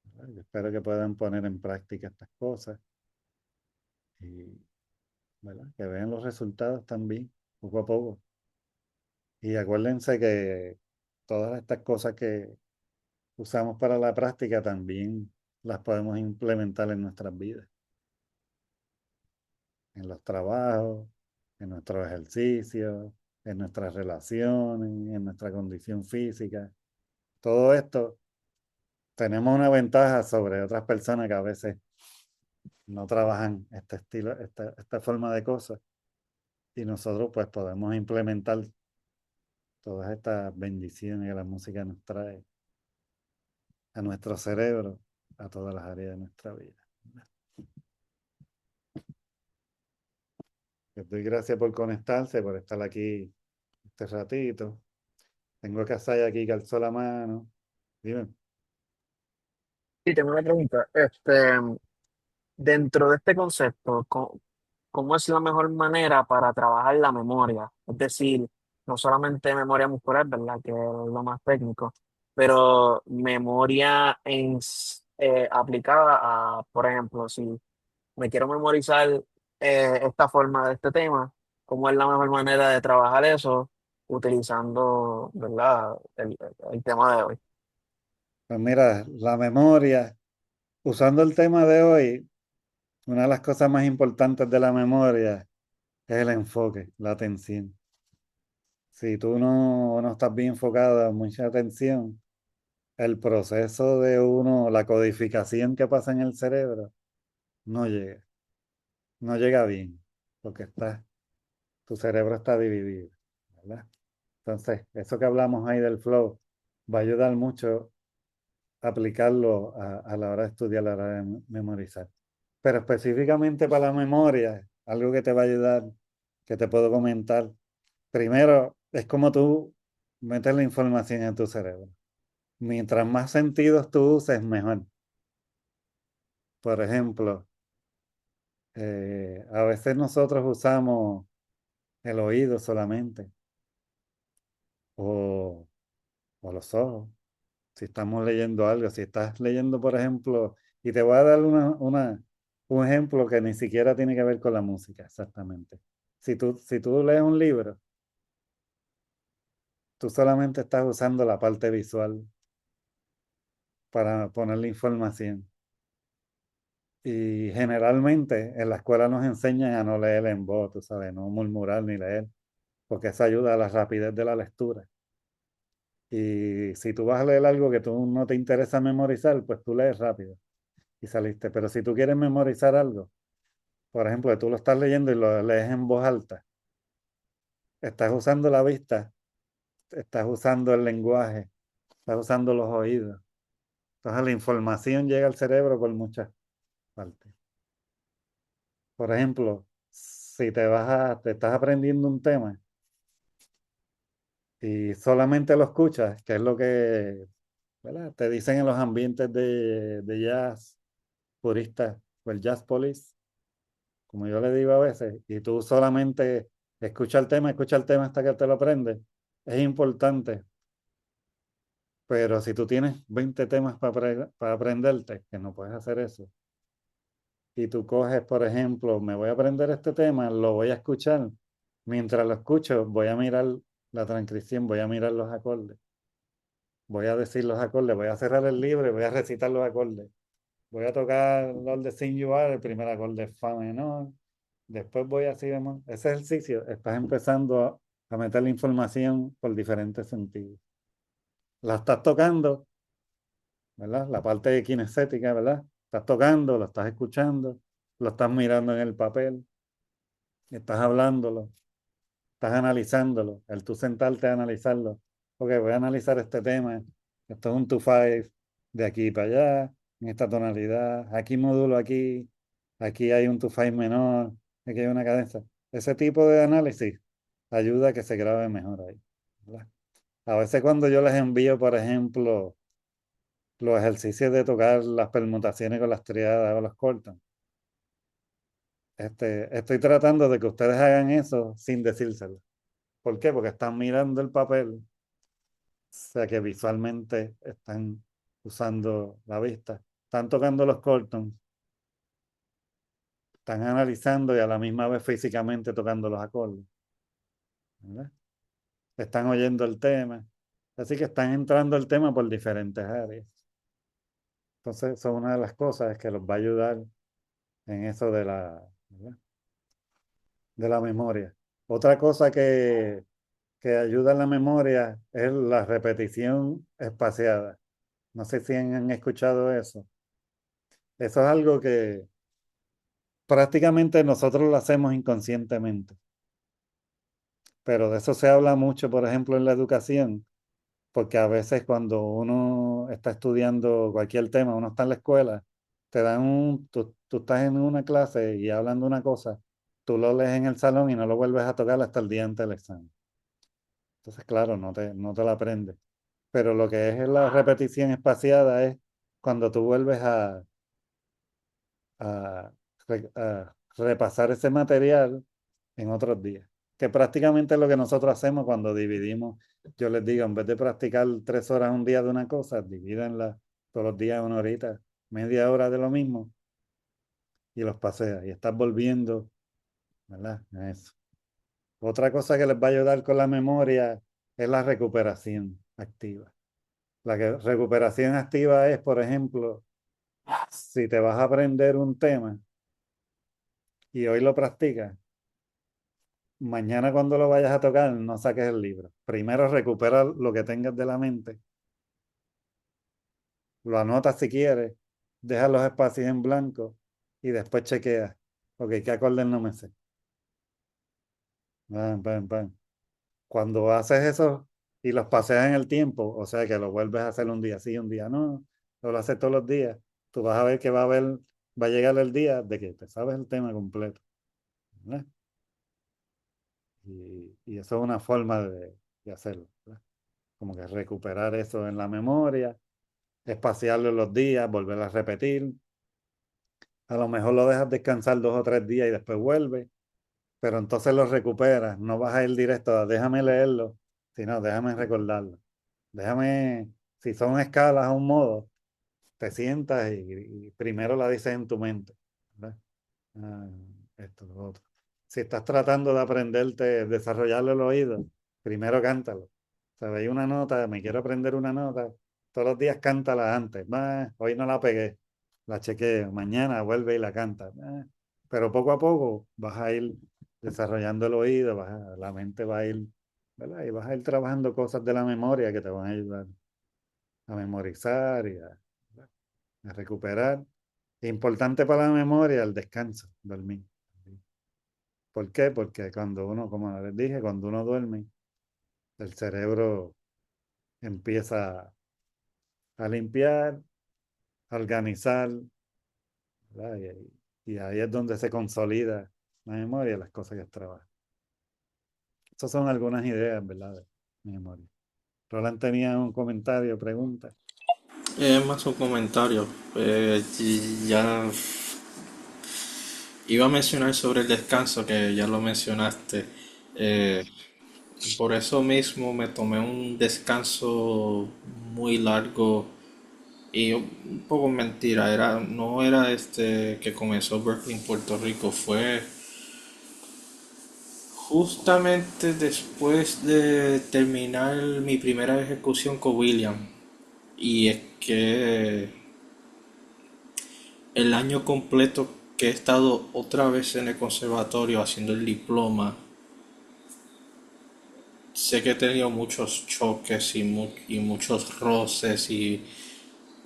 A: ¿verdad? Yo espero que puedan poner en práctica estas cosas y, ¿verdad? Que vean los resultados también, poco a poco. Y acuérdense que todas estas cosas que usamos para la práctica también las podemos implementar en nuestras vidas, en los trabajos, en nuestros ejercicios, en nuestras relaciones, en nuestra condición física. Todo esto tenemos una ventaja sobre otras personas que a veces no trabajan este estilo, esta forma de cosas. Y nosotros pues podemos implementar todas estas bendiciones que la música nos trae a nuestro cerebro, a todas las áreas de nuestra vida. Les doy gracias por conectarse, por estar aquí este ratito. Tengo que hacer aquí que alzó la mano. Dime.
F: Y tengo una pregunta. Dentro de este concepto, ¿cómo es la mejor manera para trabajar la memoria? Es decir, no solamente memoria muscular, ¿verdad? Que es lo más técnico, pero memoria aplicada a, por ejemplo, si me quiero memorizar esta forma de este tema, ¿cómo es la mejor manera de trabajar eso? Utilizando, ¿verdad? El tema de hoy.
A: Pues mira, la memoria, usando el tema de hoy, una de las cosas más importantes de la memoria es el enfoque, la atención. Si tú no estás bien enfocado, mucha atención, el proceso de uno, la codificación que pasa en el cerebro, no llega, no llega bien, porque tu cerebro está dividido, ¿verdad? Entonces, eso que hablamos ahí del flow va a ayudar mucho a aplicarlo a la hora de estudiar, a la hora de memorizar. Pero específicamente para la memoria, algo que te va a ayudar, que te puedo comentar. Primero, es como tú metes la información en tu cerebro. Mientras más sentidos tú uses, mejor. Por ejemplo, a veces nosotros usamos el oído solamente o, o los ojos. Si estamos leyendo algo, si estás leyendo, por ejemplo, y te voy a dar un ejemplo que ni siquiera tiene que ver con la música, exactamente. Si tú lees un libro, tú solamente estás usando la parte visual para poner la información. Y generalmente en la escuela nos enseñan a no leer en voz, tú sabes, no murmurar ni leer, porque eso ayuda a la rapidez de la lectura. Y si tú vas a leer algo que tú no te interesa memorizar, pues tú lees rápido y saliste. Pero si tú quieres memorizar algo, por ejemplo, que tú lo estás leyendo y lo lees en voz alta, estás usando la vista, estás usando el lenguaje, estás usando los oídos. Entonces la información llega al cerebro por muchas partes. Por ejemplo, si te estás aprendiendo un tema y solamente lo escuchas, que es lo que, ¿verdad? Te dicen en los ambientes de jazz puristas, o el jazz police, como yo le digo a veces, y tú solamente escucha el tema hasta que te lo aprendes, es importante. Pero si tú tienes 20 temas para aprenderte, que no puedes hacer eso, y tú coges, por ejemplo, me voy a aprender este tema, lo voy a escuchar, mientras lo escucho, voy a mirar la transcripción, voy a mirar los acordes, voy a decir los acordes, voy a cerrar el libro y voy a recitar los acordes. Voy a tocar los de Sin You Are, el primer acorde es Fa menor, después voy así, vemos. Ese ejercicio, estás empezando a meter la información por diferentes sentidos. La estás tocando, ¿verdad? La parte kinestética, ¿verdad? Estás tocando, lo estás escuchando, lo estás mirando en el papel, estás hablándolo, estás analizándolo. El tú sentarte a analizarlo. Ok, voy a analizar este tema. Esto es un 2-5 de aquí para allá, en esta tonalidad. Aquí módulo aquí, aquí hay un 2-5 menor, aquí hay una cadencia. Ese tipo de análisis ayuda a que se grabe mejor ahí, ¿verdad? A veces cuando yo les envío, por ejemplo, los ejercicios de tocar las permutaciones con las triadas o los cortan, estoy tratando de que ustedes hagan eso sin decírselo. ¿Por qué? Porque están mirando el papel, o sea que visualmente están usando la vista, están tocando los cortons, están analizando y a la misma vez físicamente tocando los acordes, ¿verdad? Están oyendo el tema, así que están entrando al tema por diferentes áreas. Entonces, eso es una de las cosas que los va a ayudar en eso ¿verdad? De la memoria. Otra cosa que ayuda en la memoria es la repetición espaciada. No sé si han escuchado eso. Eso es algo que prácticamente nosotros lo hacemos inconscientemente, pero de eso se habla mucho, por ejemplo, en la educación, porque a veces cuando uno está estudiando cualquier tema, uno está en la escuela, tú estás en una clase y hablan de una cosa, tú lo lees en el salón y no lo vuelves a tocar hasta el día antes del examen. Entonces, claro, no te la aprendes. Pero lo que es la repetición espaciada es cuando tú vuelves a repasar ese material en otros días. que prácticamente es lo que nosotros hacemos cuando dividimos. Yo les digo, en vez de practicar 3 horas un día de una cosa, divídenla todos los días 1 horita, media hora de lo mismo y los paseas y estás volviendo, ¿verdad? A eso. Otra cosa que les va a ayudar con la memoria es la recuperación activa. Recuperación activa es, por ejemplo, si te vas a aprender un tema y hoy lo practicas, mañana cuando lo vayas a tocar, no saques el libro. Primero recupera lo que tengas de la mente, lo anotas si quieres, deja los espacios en blanco y después chequeas. Ok, ¿qué acordes no me sé? Pam, pam, pam. Cuando haces eso y los paseas en el tiempo, o sea que lo vuelves a hacer un día sí, un día no, lo haces todos los días, tú vas a ver que va a llegar el día de que te sabes el tema completo, ¿verdad? Y eso es una forma de hacerlo, ¿verdad? Como que recuperar eso en la memoria, espaciarlo en los días, volver a repetir. A lo mejor lo dejas descansar 2 o 3 días y después vuelve, pero entonces lo recuperas. No vas a ir directo a déjame leerlo, sino déjame recordarlo. Déjame, si son escalas a un modo, te sientas y primero la dices en tu mente, ¿verdad? Ah, esto, lo otro. Si estás tratando de aprenderte, desarrollarle el oído, primero cántalo. O sea, veis una nota, me quiero aprender una nota, todos los días cántala antes. Hoy no la pegué, la chequeo, mañana vuelve y la canta. Pero poco a poco vas a ir desarrollando el oído, la mente va a ir, ¿verdad? Y vas a ir trabajando cosas de la memoria que te van a ayudar a memorizar y a recuperar. Importante para la memoria el descanso, dormir. ¿Por qué? Porque cuando uno, como les dije, cuando uno duerme, el cerebro empieza a limpiar, a organizar, ¿verdad? Y ahí es donde se consolida la memoria, las cosas que trabajan. Esas son algunas ideas, ¿verdad? De memoria. Roland tenía un comentario, pregunta.
H: Es más un comentario. Ya iba a mencionar sobre el descanso, que ya lo mencionaste. Eh, por eso mismo me tomé un descanso muy largo y un poco mentira. No era este que comenzó Berkeley en Puerto Rico, fue justamente después de terminar mi primera ejecución con William. Y es que el año completo que he estado otra vez en el conservatorio haciendo el diploma, sé que he tenido muchos choques y muchos roces y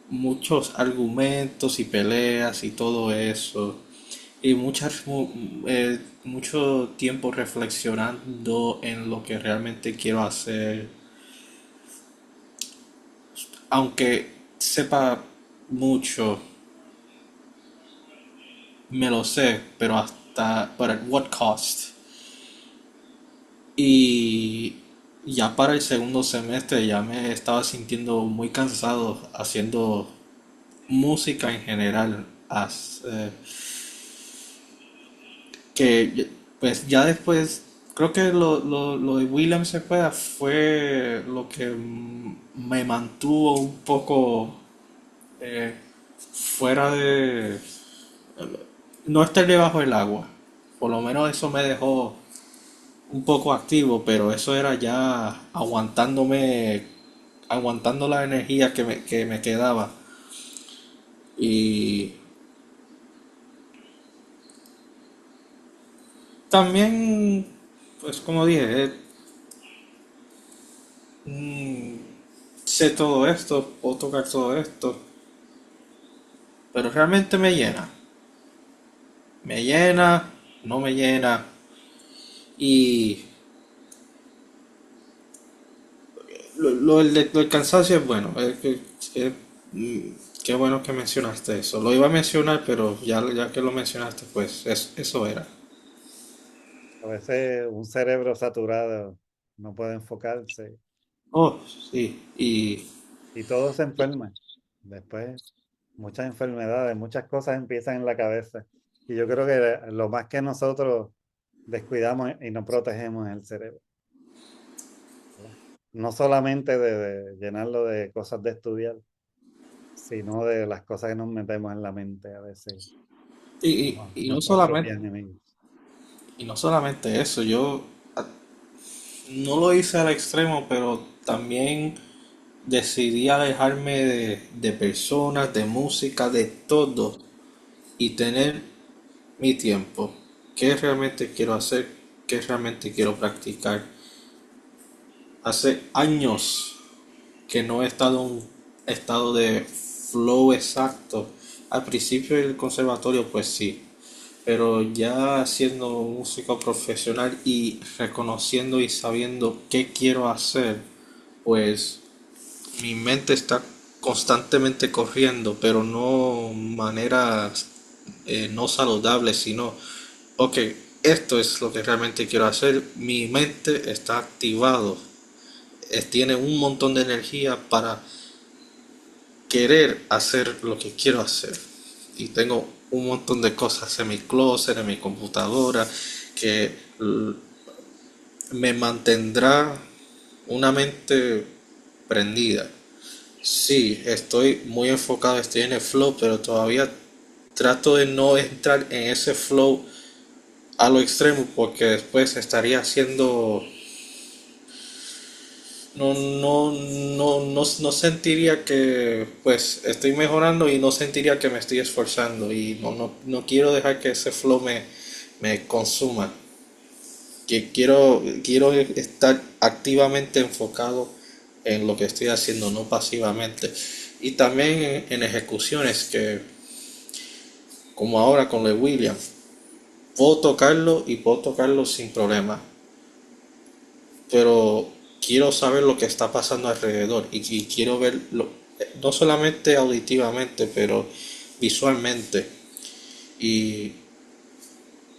H: muchos argumentos y peleas y todo eso. Y mucho tiempo reflexionando en lo que realmente quiero hacer. Aunque sepa mucho, me lo sé, pero but at what cost? Y ya para el segundo semestre ya me estaba sintiendo muy cansado haciendo música en general. Que pues ya después, creo que lo de William Cepeda fue lo que me mantuvo un poco eh, fuera de... no estar debajo del agua. Por lo menos eso me dejó un poco activo, pero eso era ya aguantando la energía que me quedaba. Y también, pues como dije, mm, sé todo esto, puedo tocar todo esto, pero realmente me llena. Me llena, no me llena. Y lo del cansancio es bueno. Mm, qué bueno que mencionaste eso. Lo iba a mencionar, pero ya que lo mencionaste, pues eso era.
A: A veces un cerebro saturado no puede enfocarse
H: Oh, sí. Y
A: y todo se enferma. Después, muchas enfermedades, muchas cosas empiezan en la cabeza. Y yo creo que lo más que nosotros descuidamos y no protegemos el cerebro, ¿verdad? No solamente de llenarlo de cosas de estudiar, sino de las cosas que nos metemos en la mente a veces,
H: Y, y no
A: nuestros
H: solamente,
A: propios enemigos.
H: y no solamente eso, yo ah, no lo hice al extremo, pero también decidí alejarme de personas, de música, de todo y tener mi tiempo. ¿Qué realmente quiero hacer? ¿Qué realmente quiero practicar? Hace años que no he estado en un estado de flow exacto. Al principio del conservatorio, pues sí, pero ya siendo músico profesional y reconociendo y sabiendo qué quiero hacer, pues mi mente está constantemente corriendo, pero no maneras no saludables, sino, ok, esto es lo que realmente quiero hacer, mi mente está activado, tiene un montón de energía para querer hacer lo que quiero hacer. Y tengo un montón de cosas en mi closet, en mi computadora, que me mantendrá una mente prendida. Sí, estoy muy enfocado, estoy en el flow, pero todavía trato de no entrar en ese flow a lo extremo porque después estaría haciendo no sentiría que pues estoy mejorando y no sentiría que me estoy esforzando y no quiero dejar que ese flow me consuma. Que quiero estar activamente enfocado en lo que estoy haciendo, no pasivamente. Y también en ejecuciones que como ahora con el William, puedo tocarlo y puedo tocarlo sin problema, pero quiero saber lo que está pasando alrededor y quiero verlo, no solamente auditivamente, pero visualmente. Y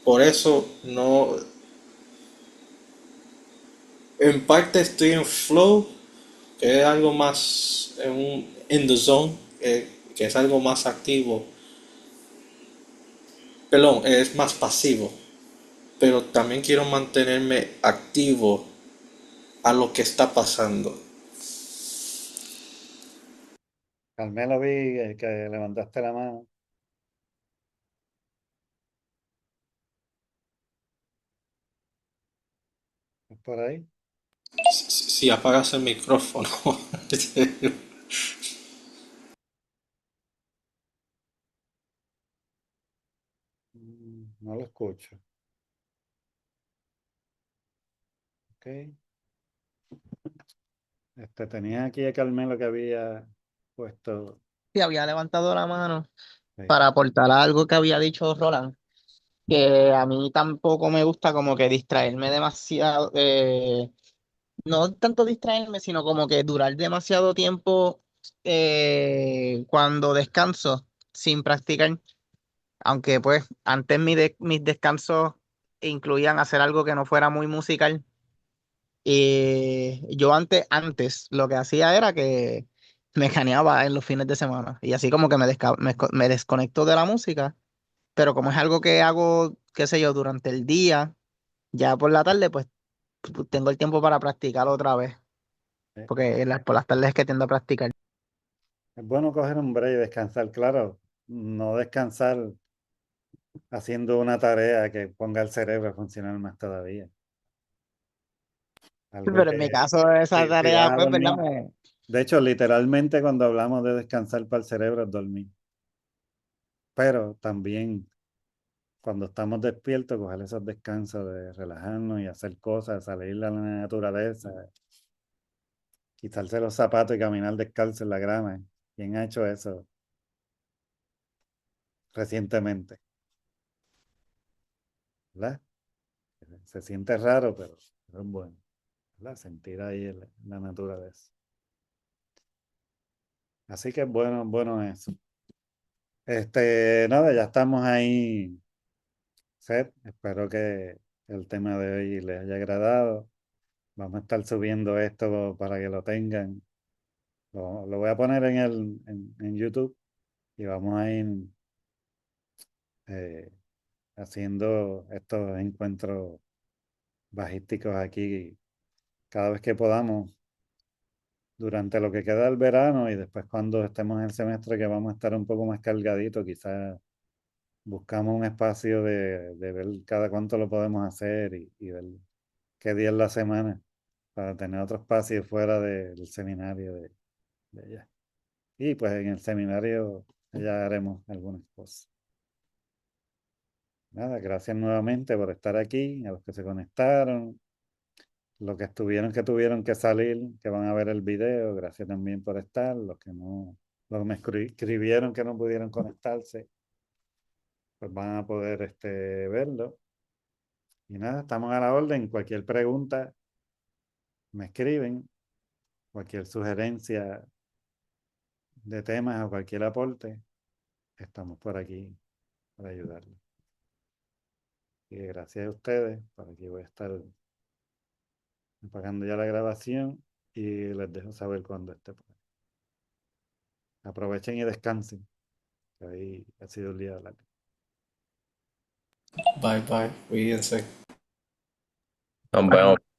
H: por eso no, en parte estoy en flow, que es algo más in the zone, que es algo más activo, perdón, es más pasivo, pero también quiero mantenerme activo a lo que está pasando.
A: Carmelo, vi que levantaste la mano. ¿Es por ahí?
H: Si apagas el micrófono.
A: No lo escucho. Ok. Tenía aquí a Carmelo que había puesto.
E: Sí, había levantado la mano
A: Sí.
E: para aportar algo que había dicho Roland, que a mí tampoco me gusta como que distraerme demasiado, no tanto distraerme, sino como que durar demasiado tiempo cuando descanso sin practicar, aunque pues antes mis descansos incluían hacer algo que no fuera muy musical. Y yo antes lo que hacía era que me caneaba en los fines de semana y así como que me desconecto de la música, pero como es algo que hago, qué sé yo, durante el día, ya por la tarde pues tengo el tiempo para practicar otra vez,
A: Eh,
E: porque por las tardes es que tiendo a practicar.
A: Es bueno coger un break y descansar, claro. No descansar haciendo una tarea que ponga el cerebro a funcionar más todavía. Algo
E: Pero en mi
A: que,
E: caso esa
A: si
E: tarea
A: vas a
E: pues, ¿verdad?
A: dormir. De hecho, literalmente cuando hablamos de descansar para el cerebro es dormir. Pero también cuando estamos despiertos, coger esos descansos de relajarnos y hacer cosas, salir a la naturaleza, quitarse los zapatos y caminar descalzo en la grama. ¿Quién ha hecho eso recientemente? ¿Verdad? Se siente raro, pero es bueno, ¿verdad? Sentir ahí la naturaleza. Así que es bueno, bueno eso. Nada, ya estamos ahí, Seth. Espero que el tema de hoy les haya agradado. Vamos a estar subiendo esto para que lo tengan. Lo voy a poner en YouTube y vamos a ir haciendo estos encuentros bajísticos aquí cada vez que podamos durante lo que queda del verano y después cuando estemos en el semestre que vamos a estar un poco más cargaditos, quizás buscamos un espacio de ver cada cuánto lo podemos hacer y ver qué día es la semana para tener otro espacio fuera del seminario de allá. Y pues en el seminario ya haremos algunas cosas. Nada, gracias nuevamente por estar aquí, a los que se conectaron, los que estuvieron que tuvieron que salir, que van a ver el video, gracias también por estar, los que no, los que me escribieron que no pudieron conectarse, pues van a poder verlo. Y nada, estamos a la orden, cualquier pregunta me escriben, cualquier sugerencia de temas o cualquier aporte, estamos por aquí para ayudarlos. Y gracias a ustedes, por aquí voy a estar apagando ya la grabación y les dejo saber cuando esté por ahí. Aprovechen y descansen, que hoy ha sido un día largo.
H: Bye bye, cuídense.
C: Nos vemos.